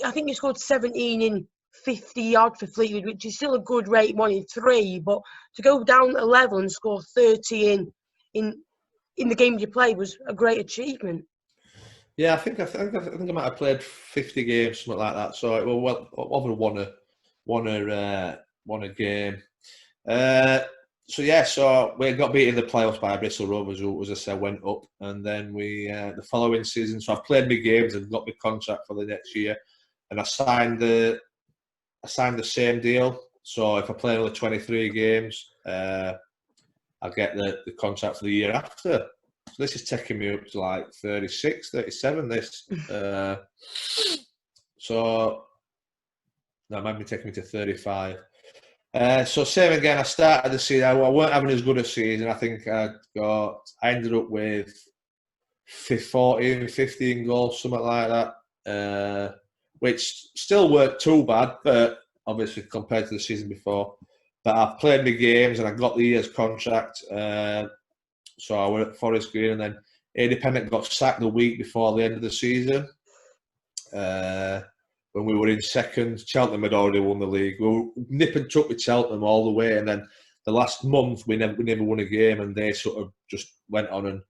I think you scored 17 in 50 odd for Fleetwood, which is still a good rate, 1 in 3. But to go down a level and score 30 in the games you played was a great achievement. Yeah, I think I might have played 50 games, something like that. So over won a game. So we got beat in the playoffs by Bristol Rovers, who, as I said, went up, and then we the following season. So I played my games and got my contract for the next year, and I signed the same deal. So if I play another 23 games, I'll get the contract for the year after. So this is taking me up to like 36, 37. This, so that might be taking me to 35. So same again. I started the season. I weren't having as good a season. I think I ended up with 14, 15 goals, something like that. which still weren't too bad, but obviously compared to the season before. But I've played my games and I got the year's contract. So I went at Forest Green, and then Independent got sacked the week before the end of the season. When we were in second, Cheltenham had already won the league. We were nip and tuck with Cheltenham all the way, and then the last month we never won a game, and they sort of just went on and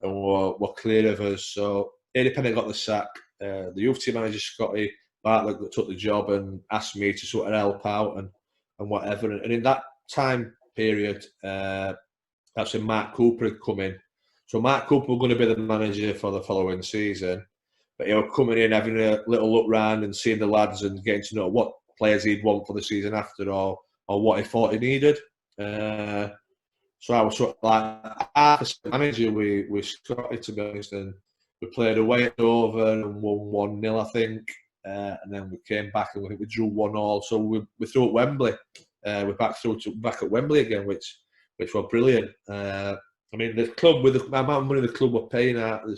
were clear of us. So Independent got the sack. The youth team manager Scotty Bartlett took the job and asked me to sort of help out and whatever. And in that time period, that's when Mark Cooper had come in. So Mark Cooper was going to be the manager for the following season, but he was coming in, having a little look round and seeing the lads and getting to know what players he'd want for the season after, or what he thought he needed. So I was sort of like half a manager with Scotty, to be honest, and we played away at Dover and won 1-0, I think. And then we came back and we drew 1-1. So we threw at Wembley. We're back at Wembley again, which were brilliant. I mean, the club, with the amount of money the club were paying out, we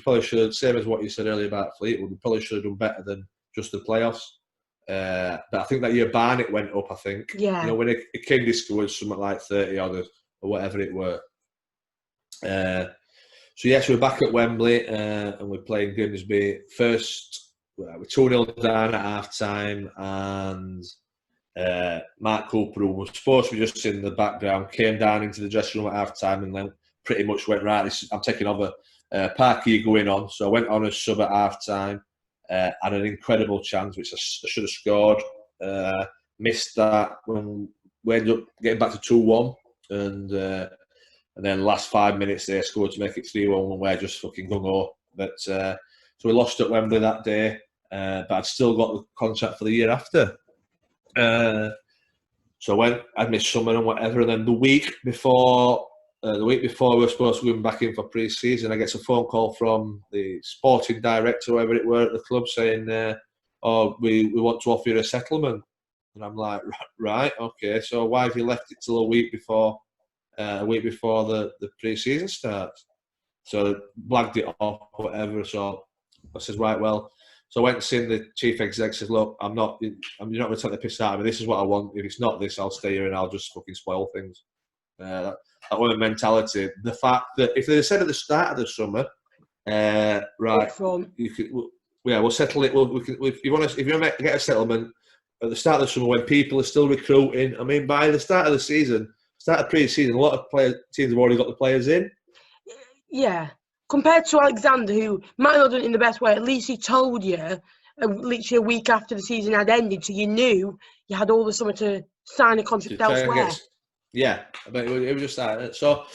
probably should, same as what you said earlier about Fleetwood, we probably should have done better than just the playoffs. But I think that year Barnet went up, I think. Yeah. You know, when it came to school, something like 30 odd or whatever it were. So yes, we're back at Wembley and we're playing Grimsby. First, we're 2-0 down at half time, and Mark Cooper, who was supposed to be just in the background, came down into the dressing room at half time and then pretty much went, right, I'm taking over. Parky going on. So I went on as sub at half time. Had an incredible chance, which I should have scored. Missed that when we ended up getting back to 2-1. And then last 5 minutes they scored to make it 3-1 and we're just fucking gung-ho. But so we lost at Wembley that day, but I'd still got the contract for the year after. So I had my summer and whatever, and then the week before we were supposed to go back in for pre-season, I get a phone call from the sporting director, whoever it were at the club, saying, we want to offer you a settlement. And I'm like, right, okay, so why have you left it till a week before the pre-season starts? So blagged it off, whatever. So I says, right, well, so I went and seen the chief exec, says, look, you're not going to take the piss out of me. This is what I want. If it's not this, I'll stay here and I'll just fucking spoil things. That was the mentality. The fact that if they said at the start of the summer, right, we'll settle it. If you want to get a settlement at the start of the summer when people are still recruiting. I mean, by the start of the season, start of pre-season, a lot of teams have already got the players in. Yeah. Compared to Alexander, who might not have done it in the best way, at least he told you literally a week after the season had ended, so you knew you had all the summer to sign a contract elsewhere. Yeah, but it was just that. So,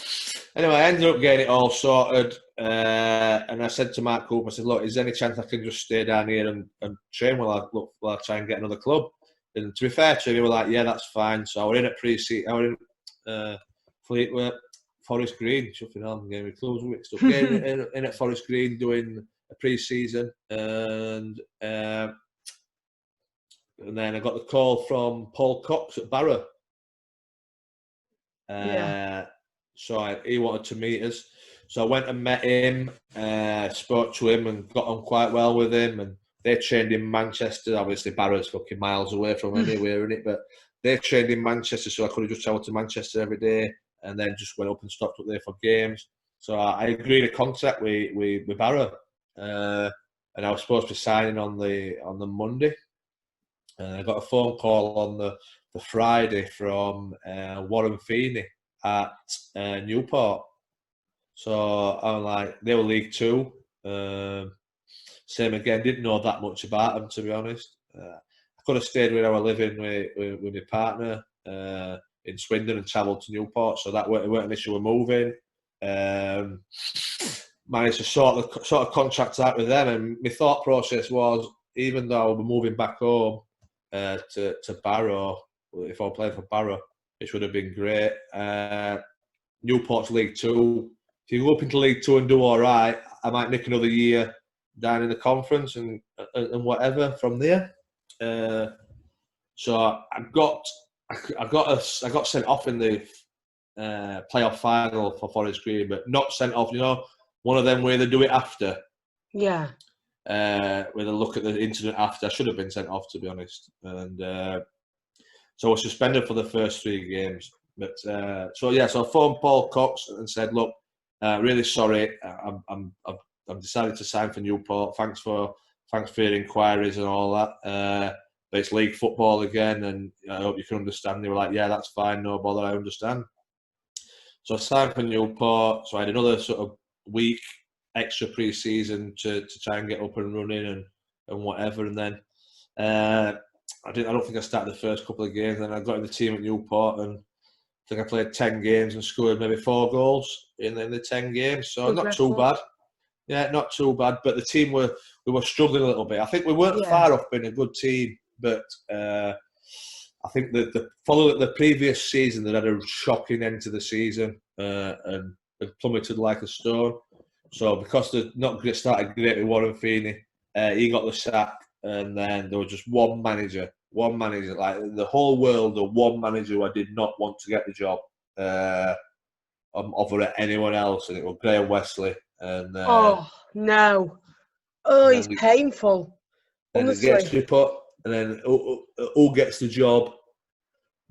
anyway, I ended up getting it all sorted, and I said to Mark Cooper, I said, look, is there any chance I can just stay down here and train while I try and get another club? And to be fair to him, he was like, yeah, that's fine. So I was in at pre-season, I was in Fleetwood, Forest Green, shuffling on, getting my clubs mixed up. Getting in at Forest Green doing a pre-season, and then I got the call from Paul Cox at Barrow. So he wanted to meet us. So I went and met him, spoke to him and got on quite well with him. And they trained in Manchester. Obviously, Barrow's fucking miles away from anywhere, innit? But they trained in Manchester, so I could have just travelled to Manchester every day and then just went up and stopped up there for games. So I agreed a contract with Barrow. And I was supposed to be signing on the Monday. And I got a phone call on the Friday from Warren Feeney at Newport. So I'm like, they were League Two. Same again, didn't know that much about them, to be honest. I could have stayed where I was living with my partner in Swindon and travelled to Newport, so that weren't an issue with moving. Managed to sort of contract out with them, and my thought process was, even though I would be moving back home to Barrow, if I played for Barrow, which would have been great. Newport's League Two. If you go up into League Two and do all right, I might nick another year down in the conference and whatever from there. So I got sent off in the playoff final for Forest Green, but not sent off. You know, one of them where they do it after. Yeah. with a look at the incident after. I should have been sent off, to be honest. And so I was suspended for the first 3 games. But so I phoned Paul Cox and said, look, really sorry, I've decided to sign for Newport. Thanks for your inquiries and all that. But it's league football again, and I hope you can understand. They were like, yeah, that's fine, no bother, I understand. So I signed for Newport. So I had another sort of week extra pre-season to try and get up and running and whatever. And then I don't think I started the first couple of games. Then I got in the team at Newport, and I think I played 10 games and scored maybe 4 goals in the 10 games. So not too bad. Yeah, not too bad. But the team we were struggling a little bit. I think we weren't far off being a good team, but I think that following the previous season, they had a shocking end to the season and plummeted like a stone. So because they're not started great with Warren Feeney, he got the sack, and then there was just one manager, like in the whole world, the one manager who I did not want to get the job over anyone else, and it was Graham Wesley. And oh no! Oh, it's painful. And honestly, it gets report, and then who gets the job?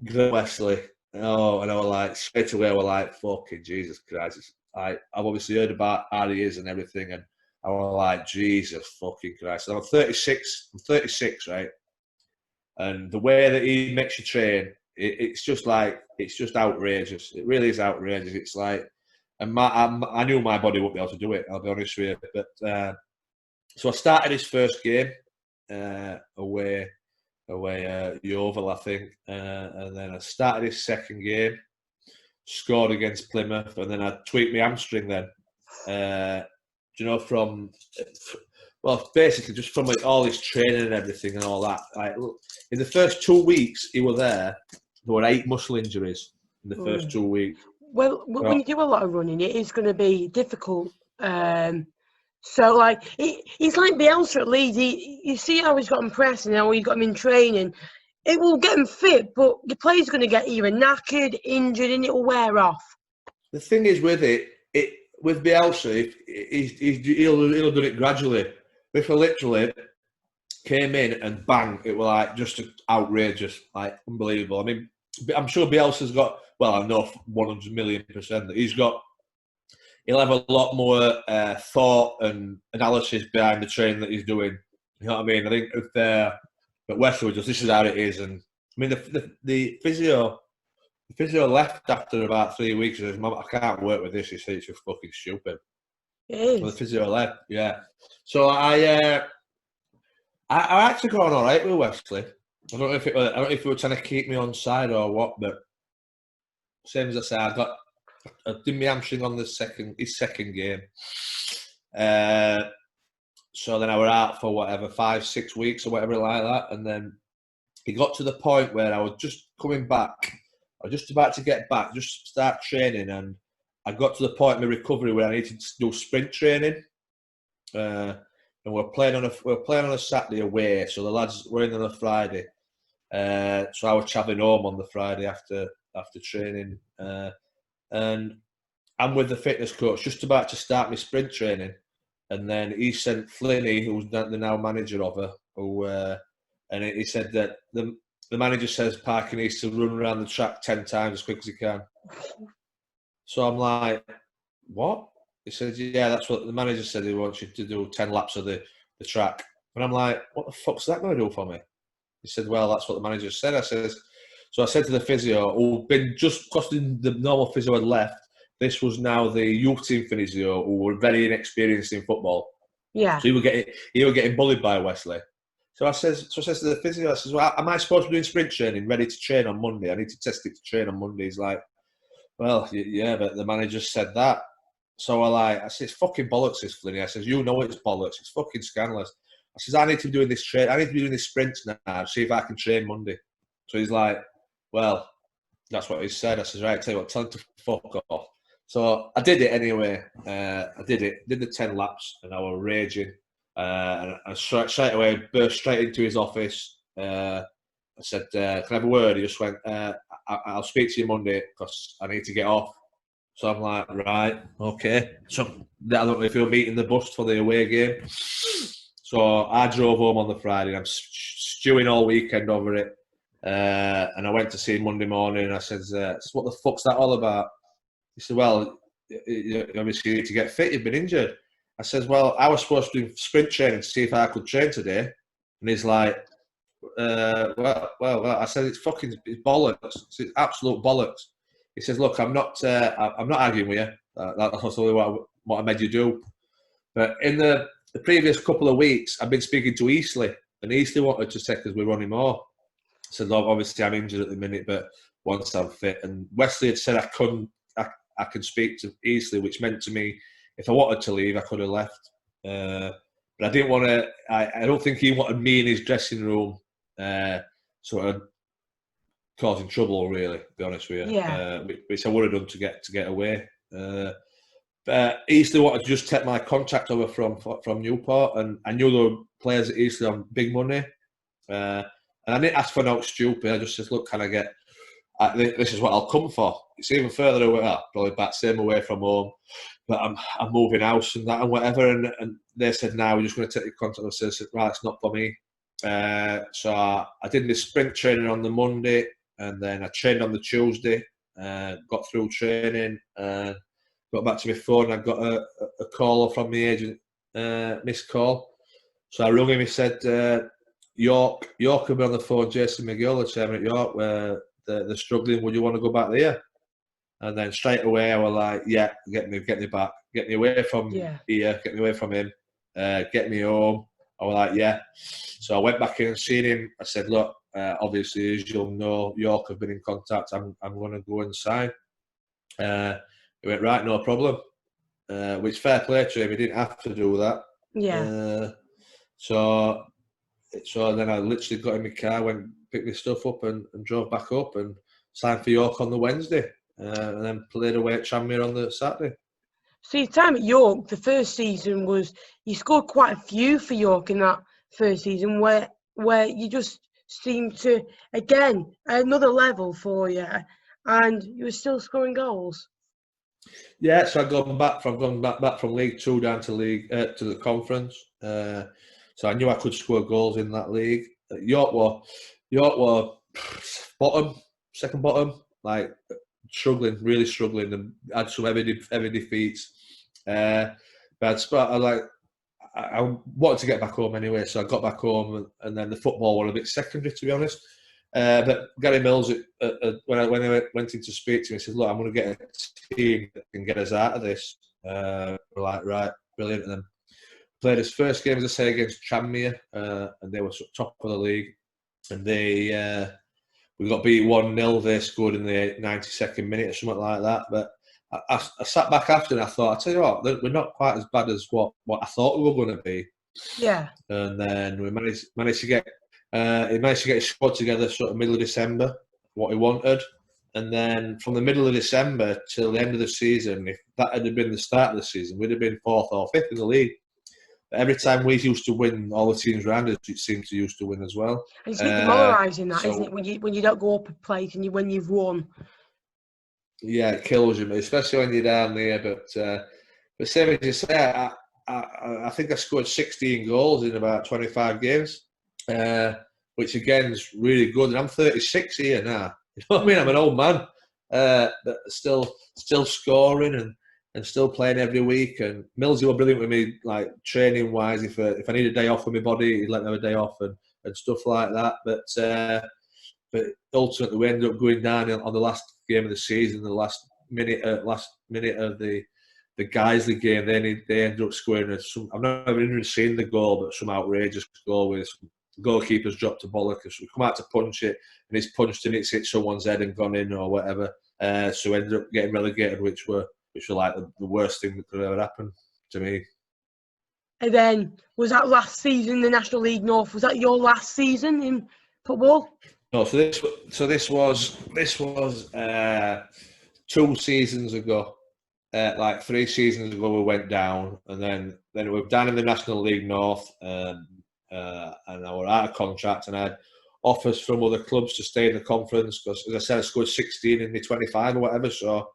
Graham Wesley. Oh, and I was like, straight away, I was like, fucking Jesus Christ. I've obviously heard about how he is and everything, and I was like, Jesus fucking Christ. And I'm 36, right? And the way that he makes you train, it's just outrageous. It really is outrageous. It's like, and I knew my body wouldn't be able to do it, I'll be honest with you. But so I started his first game away Yeovil, I think, and then I started his second game, scored against Plymouth, and then I tweaked my hamstring. Then, basically just from like all his training and everything and all that. Like, in the first 2 weeks he was there were 8 muscle injuries in the first 2 weeks. Well, when you do a lot of running, it is going to be difficult. So, like, he's like Bielsa at Leeds. You see how he's got him pressing, how he's got him in training. It will get him fit, but your player's going to get either knackered, injured, and it will wear off. The thing is with with Bielsa, he'll do it gradually. If I literally came in and bang, it was like just outrageous, like unbelievable. I mean, I'm sure Bielsa's got, well, I know 100 million% that he'll have a lot more thought and analysis behind the training that he's doing. You know what I mean? I think but Wesley was just, this is how it is. And I mean, the physio left after about 3 weeks. He says, Mum, I can't work with this. He said, it's just fucking stupid. It is. So the physio left, yeah. So I actually got on all right with Wesley. I don't know if it were trying to keep me on side or what, but same as I said, I did my hamstring on his second game. So then I were out for whatever 5-6 weeks or whatever like that, and then it got to the point where I was just coming back. I was just about to get back, just start training, and I got to the point in my recovery where I needed to do sprint training. And we're playing on a Saturday away, so the lads were in on a Friday. So I was travelling home on the Friday after training, and I'm with the fitness coach, just about to start my sprint training, and then he sent Flinney, who's the now manager of her, and he said that the manager says Parkin needs to run around the track 10 times as quick as he can. So I'm like, what? He said, yeah, that's what the manager said. He wants you to do 10 laps of the track. And I'm like, what the fuck's that going to do for me? He said, well, that's what the manager said. So I said to the physio, who'd been just because the normal physio had left, this was now the youth team physio who were very inexperienced in football. Yeah. So he were getting bullied by Wesley. So I says to the physio, I says, well, am I supposed to be doing sprint training, ready to train on Monday? I need to test it to train on Monday. He's like, well, yeah, but the manager said that. So I said, it's fucking bollocks, this Flinney. I says, you know it's bollocks. It's fucking scandalous. I says, I need to be doing this I need to be doing this sprints now, see if I can train Monday. So he's like, well, that's what he said. I says, right, tell you what, tell him to fuck off. So I did it anyway. I did the 10 laps, and I was raging. And I straight away burst straight into his office. I said, can I have a word? He just went, I'll speak to you Monday because I need to get off. So I'm like, right, okay. So I don't know if you're meeting the bus for the away game. So I drove home on the Friday. And I'm stewing all weekend over it. And I went to see him Monday morning. And I said, "What the fuck's that all about?" He said, "Well, you obviously need to get fit. You've been injured." I said, "Well, I was supposed to do sprint training to see if I could train today." And he's like, well. I said, it's bollocks. It's absolute bollocks. He says, "Look, I'm not arguing with you. That's only what I made you do." But in the previous couple of weeks, I've been speaking to Eastleigh, and Eastleigh wanted to say, because we're running more. I said, "Look, obviously I'm injured at the minute, but once I'm fit." And Wesley had said I could speak to Eastleigh, which meant to me, if I wanted to leave, I could have left. But I didn't want to. I don't think he wanted me in his dressing room, sort of causing trouble. Really, to be honest with you. Yeah. Which I would have done to get away. But Eastleigh wanted to just take my contract over from Newport, and I knew there were players at Eastleigh on big money. And I didn't ask for no stupid. I just said, "Look, can I get? This is what I'll come for. It's even further away, probably back same away from home, but I'm moving house and that and whatever." And they said, "No, we're just going to take your contract." I said, "Right, it's not for me." So I did this sprint training on the Monday, and then I trained on the Tuesday. Got through training, got back to my phone. I got a call from the agent, missed call. So I rung him. He said, York have been on the phone. Jason McGill, the chairman at York, where they're struggling. Would you want to go back there? And then straight away I was like, "Yeah, get me back, get me away from here, get me away from him, get me home." I was like, "Yeah." So I went back in and seen him. I said, "Look, obviously, as you'll know, York have been in contact. I'm going to go and sign." He went, "Right, no problem." Which fair play to him. He didn't have to do that. Yeah. So then I literally got in my car, went picked my stuff up and drove back up and signed for York on the Wednesday, and then played away at Tranmere on the Saturday. So your time at York, the first season was, you scored quite a few for York in that first season, where you just seemed to, again, another level for you, and you were still scoring goals. Yeah, so I've gone back from League Two down to to the Conference. So I knew I could score goals in that league. York were bottom, second bottom, like really struggling, and had some heavy defeats. But I wanted to get back home anyway, so I got back home, and then the football was a bit secondary, to be honest. But Gary Mills, when I went in to speak to him, he said, "Look, I'm going to get a team that can get us out of this." We're like, "Right, brilliant." And then played his first game, as I say, against Tranmere, and they were top of the league. And we got beat 1-0. They scored in the 92nd minute or something like that. But I sat back after and I thought, I tell you what, we're not quite as bad as what I thought we were going to be. Yeah. And then we managed to get his squad together sort of middle of December, what he wanted. And then from the middle of December till the end of the season, if that had been the start of the season, we'd have been 4th or 5th in the league. But every time we used to win, all the teams around us seemed to used to win as well. And it's a bit demoralising, that, isn't it? When you don't go up a place and when you've won. Yeah, it kills you, especially when you're down there. But same as you say, I think I scored 16 goals in about 25 games, which again is really good. And I'm 36 here now. You know what I mean? I'm an old man, but still scoring and still playing every week. And Millsy were brilliant with me, like training wise. If I need a day off with my body, he'd let me have a day off and stuff like that. But ultimately, we ended up going down on the last game of the season, the last minute of the Guiseley game. They ended up scoring I've never even seen the goal, but some outrageous goal with the goalkeeper's dropped a bollock. We come out to punch it, and it's punched and it's hit someone's head and gone in or whatever. So we ended up getting relegated, which were like the worst thing that could ever happen to me. And then, was that last season, the National League North? Was that your last season in football? No, so this was 2 seasons ago. Like 3 seasons ago, we went down, and then we were down in the National League North, and I were out of contract, and I had offers from other clubs to stay in the conference because, as I said, I scored 16 in the 25 or whatever. So,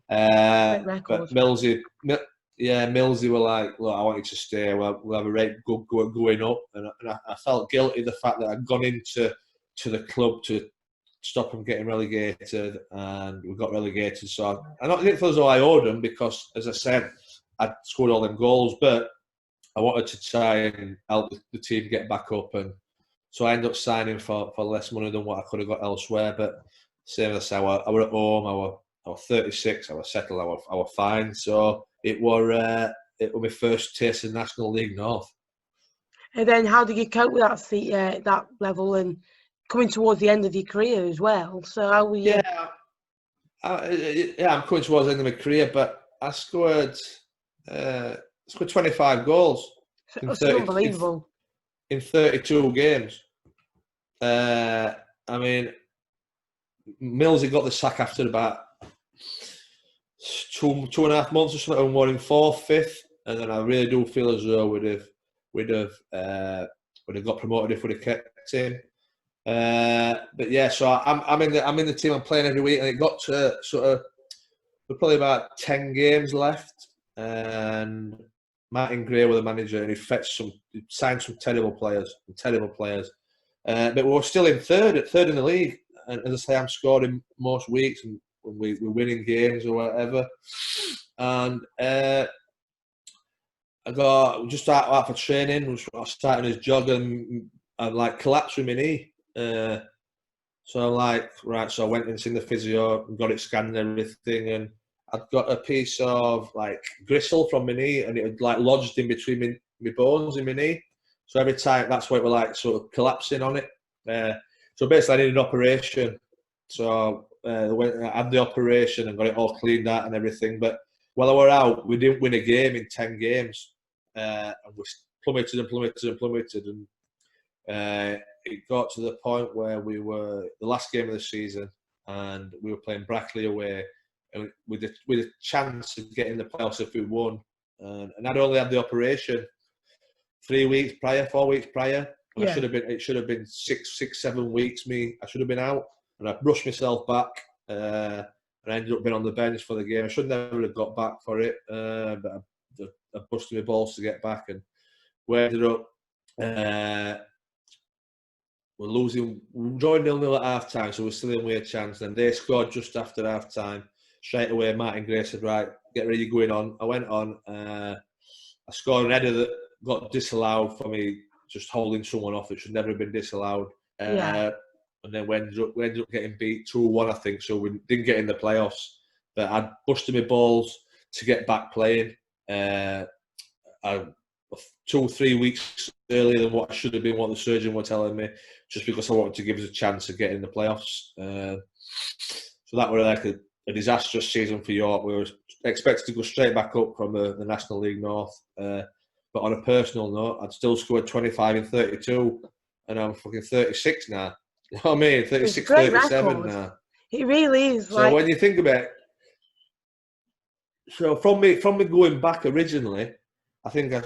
but Millsy yeah, Millsy were like, look, I want you to stay. We'll have a rate going up, and I felt guilty the fact that I'd gone into the club to stop them getting relegated, and we got relegated. So I didn't feel as though I owed them because, as I said, I'd scored all them goals, but I wanted to try and help the team get back up, and so I ended up signing for less money than what I could have got elsewhere. But same as I said, I were at home. I was 36. I was settled. I was fine. So it was my first taste of National League North. And then how did you cope with that level and coming towards the end of your career as well? So how were you? Yeah, I'm coming towards the end of my career, but I scored 25 goals That's unbelievable. in 32 games. I mean, Millsy got the sack after about 2.5 months or something, and we're in 4th, 5th, and then I really do feel as though we'd have got promoted if we'd have kept him. But yeah, so I'm in the team. I'm playing every week, and it got to sort of we're probably about 10 games left, and Martin Gray was the manager, and he signed some terrible players. But we were still in third in the league, and as I say, I'm scoring most weeks, and we're winning games or whatever. And I got just out for training. I was starting his jog, and I like collapsed with my knee. So I'm like, right. So I went and seen the physio and got it scanned and everything, and I'd got a piece of like gristle from my knee, and it had like lodged in between my bones in my knee. So every time, that's why it was like sort of collapsing on it. So basically, I needed an operation. So I had the operation and got it all cleaned out and everything. But while I were out, we didn't win a game in 10 games. And we plummeted. And it got to the point where we were the last game of the season, and we were playing Brackley away, and with a chance of getting the playoffs if we won. And I'd only had the operation 4 weeks prior. And Yeah. it should have been 7 weeks. I should have been out, and I rushed myself back, and I ended up being on the bench for the game. I should never have got back for it, but I busted my balls to get back, and we ended up we're losing. We joined 0-0 at half time, so we're still in with a chance. Then they scored just after half time. Straight away, Martin Gray said, "Right, get ready, going on." I went on. I scored an header that got disallowed for me just holding someone off. It should never have been disallowed. Yeah. And then we ended up getting beat 2-1, I think. So we didn't get in the playoffs. But I busted my balls to get back playing. 2 or 3 weeks earlier than what I should have been, what the surgeon were telling me, just because I wanted to give us a chance of getting in the playoffs. So that was like a disastrous season for York. We were expected to go straight back up from the National League North. But on a personal note, I'd still scored 25 in 32, and I'm fucking 36 now. You know what I mean? 36, 37 now. It really is. So when you think about it, so from me going back originally, I think I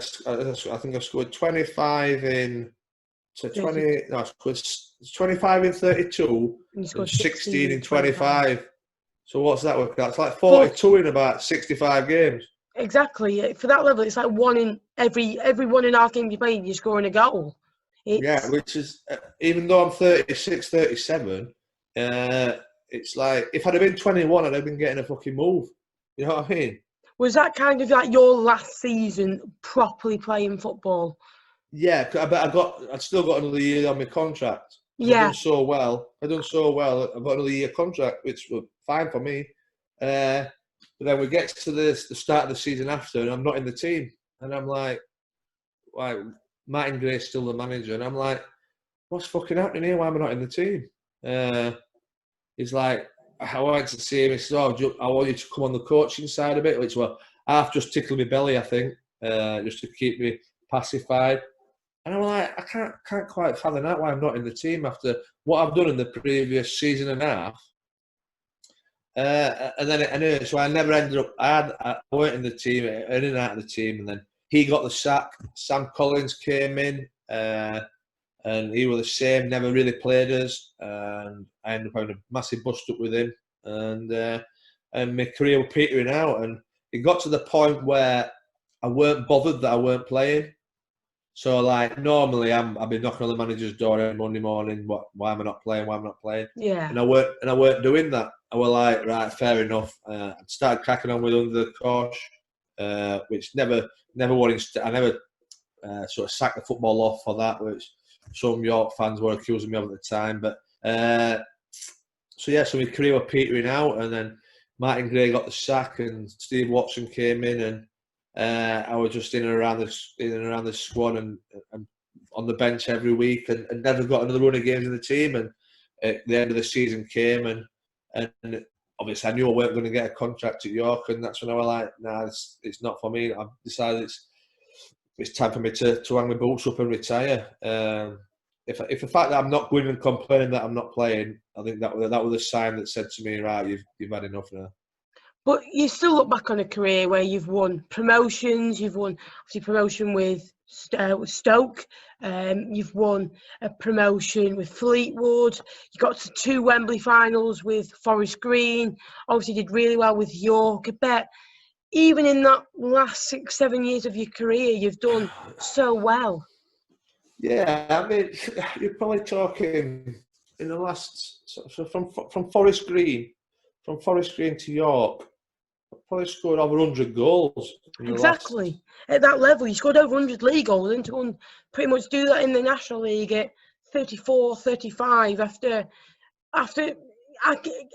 scored 25 in to 20. No, I scored 25 in 32 and 16 in 25. So what's that work out? It's like 42 in about 65 games. Exactly. For that level, it's like one in every 1.5 games you play, you're scoring a goal. Yeah, which is, even though I'm 36, 37, it's like, if I'd have been 21, I'd have been getting a fucking move. You know what I mean? Was that kind of like your last season properly playing football? Yeah, but I'd still got another year on my contract. Yeah. I've done so well. I've got another year contract, which was fine for me. But then we get to the start of the season after, and I'm not in the team. And I'm like, Martin Gray's still the manager. And I'm like, what's fucking happening here? Why am I not in the team? He's like, I wanted to see him. He said, I want you to come on the coaching side of it, which was half just tickle my belly, I think, just to keep me pacified. And I'm like, I can't quite fathom out why I'm not in the team after what I've done in the previous season and a half. So I never ended up. I weren't in the team, in and out of the team, and then he got the sack. Sam Collins came in, and he was the same. Never really played us, and I ended up having a massive bust up with him, and my career was petering out. And it got to the point where I weren't bothered that I weren't playing. So like normally I'd be knocking on the manager's door every Monday morning. Why am I not playing? Why am I not playing? Yeah. And I weren't doing that. I was like, right, fair enough. I started cracking on with under the coach, which never wanted. I never sort of sacked the football off for that, which some York fans were accusing me of at the time. But so my career was petering out, and then Martin Gray got the sack, and Steve Watson came in, and I was just in and around the squad and on the bench every week, and never got another run of games in the team. And at the end of the season came, and obviously I knew I weren't going to get a contract at York, and that's when I was like, nah, it's not for me. I've decided it's time for me to hang my boots up and retire. If the fact that I'm not going and complaining that I'm not playing, I think that was a sign that said to me, right, you've had enough now. But you still look back on a career where you've won promotions. You've won obviously promotion with Stoke. You've won a promotion with Fleetwood. You got to 2 Wembley finals with Forest Green. Obviously did really well with York. I bet even in that last 6-7 years of your career, you've done so well. Yeah, I mean, you're probably talking in the last, so from Forest Green to York, I probably scored over 100 goals. Exactly. At that level, you scored over 100 league goals, and to pretty much do that in the National League at 34, 35 after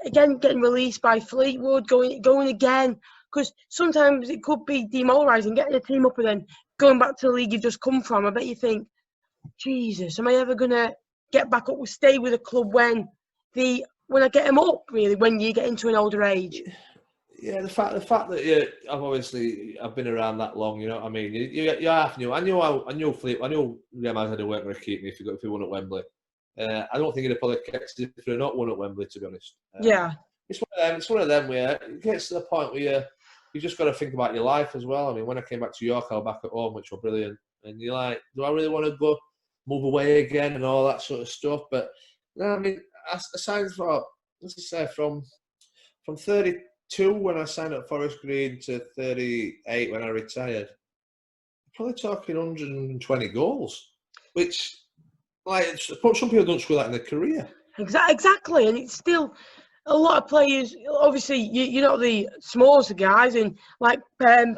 again getting released by Fleetwood, going again, because sometimes it could be demoralising getting a team up and then going back to the league you've just come from. I bet you think, Jesus, am I ever going to get back up, stay with a club when I get them up, really, when you get into an older age? Yeah, the fact that I've been around that long, you know what I mean. You half knew. I knew Real Madrid weren't going to keep me if we won at Wembley. I don't think he'd have probably kept it if they'd not won at Wembley, to be honest. Yeah, it's one of them where it gets to the point where you just got to think about your life as well. I mean, when I came back to York, I was back at home, which was brilliant. And you're like, do I really want to move away again and all that sort of stuff? But no, I mean, aside from, let's just say from 32 when I signed at Forest Green to 38 when I retired, I'm probably talking 120 goals, which, like, some people don't score that in their career. Exactly, and it's still a lot of players. Obviously, you're not the smallest of guys, and like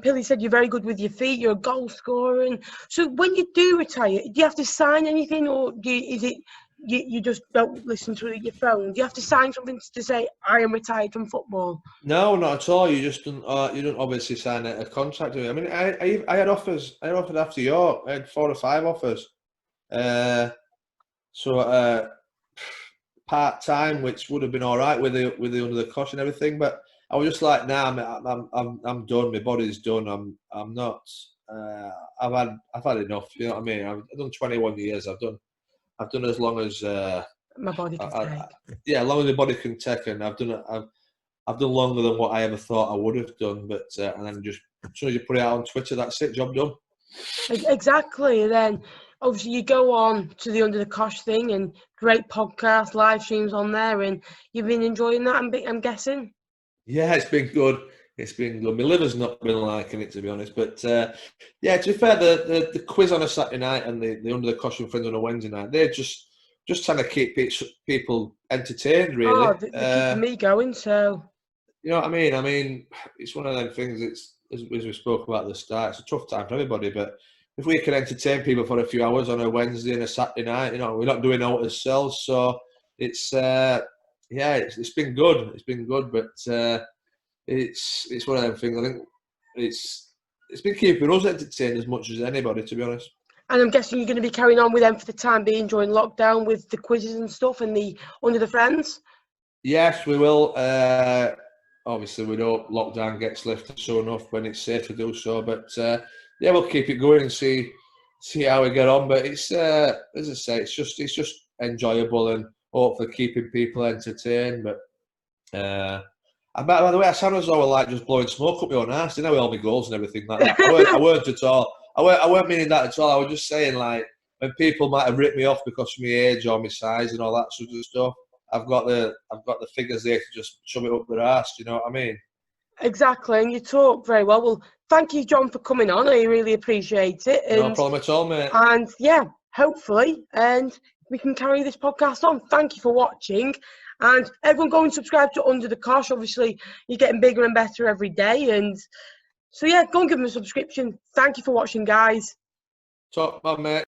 Pilly said, you're very good with your feet. You're a goal scorer, and so when you do retire, do you have to sign anything, or is it you just don't listen to your phone? Do you have to sign something to say I am retired from football? No, not at all. You just don't. You don't obviously sign a contract. I mean, I had offers. I had offered after York. I had 4 or 5 offers. Part time, which would have been all right with the under the cosh and everything, but I was just like, nah, I'm done. My body's done. I'm not. I've had enough. You know what I mean? I've done 21 years. I've done as long as my body can take. Yeah, as long as my body can take, and I've done longer than what I ever thought I would have done. But and then just as soon as you put it out on Twitter, that's it. Job done. Exactly. And then obviously you go on to the Under the Cosh thing, and great podcast, live streams on there, and you've been enjoying that, I'm guessing? Yeah, it's been good. It's been good. My liver's not been liking it, to be honest. But yeah, to be fair, the quiz on a Saturday night and the Under the Cosh and Friends on a Wednesday night, they're just trying to keep people entertained, really. Oh, they're keeping me going, so... You know what I mean? I mean, it's one of them things, it's as we spoke about at the start, it's a tough time for everybody, but if we can entertain people for a few hours on a Wednesday and a Saturday night, you know, we're not doing out ourselves, so it's it's been good. It's been good, but it's one of them things. I think it's been keeping us entertained as much as anybody, to be honest. And I'm guessing you're going to be carrying on with them for the time being during lockdown with the quizzes and stuff and the Under the Friends? Yes, we will. Obviously, we know lockdown gets lifted soon enough when it's safe to do so. But yeah, we'll keep it going and see how we get on. But it's as I say, it's just enjoyable and hopefully keeping people entertained. But by the way, I sound as though I like just blowing smoke up my own arse, didn't I, with all my goals and everything like that. I weren't at all. I weren't meaning that at all. I was just saying, like, when people might have ripped me off because of my age or my size and all that sort of stuff, I've got the figures there to just shove it up their arse. You know what I mean? Exactly, and you talk very well. Well, thank you, John, for coming on. I really appreciate it. No problem at all, mate. And yeah, hopefully, and we can carry this podcast on. Thank you for watching. And everyone go and subscribe to Under the Cosh. Obviously, you're getting bigger and better every day. And so, yeah, go and give them a subscription. Thank you for watching, guys. Top man, mate.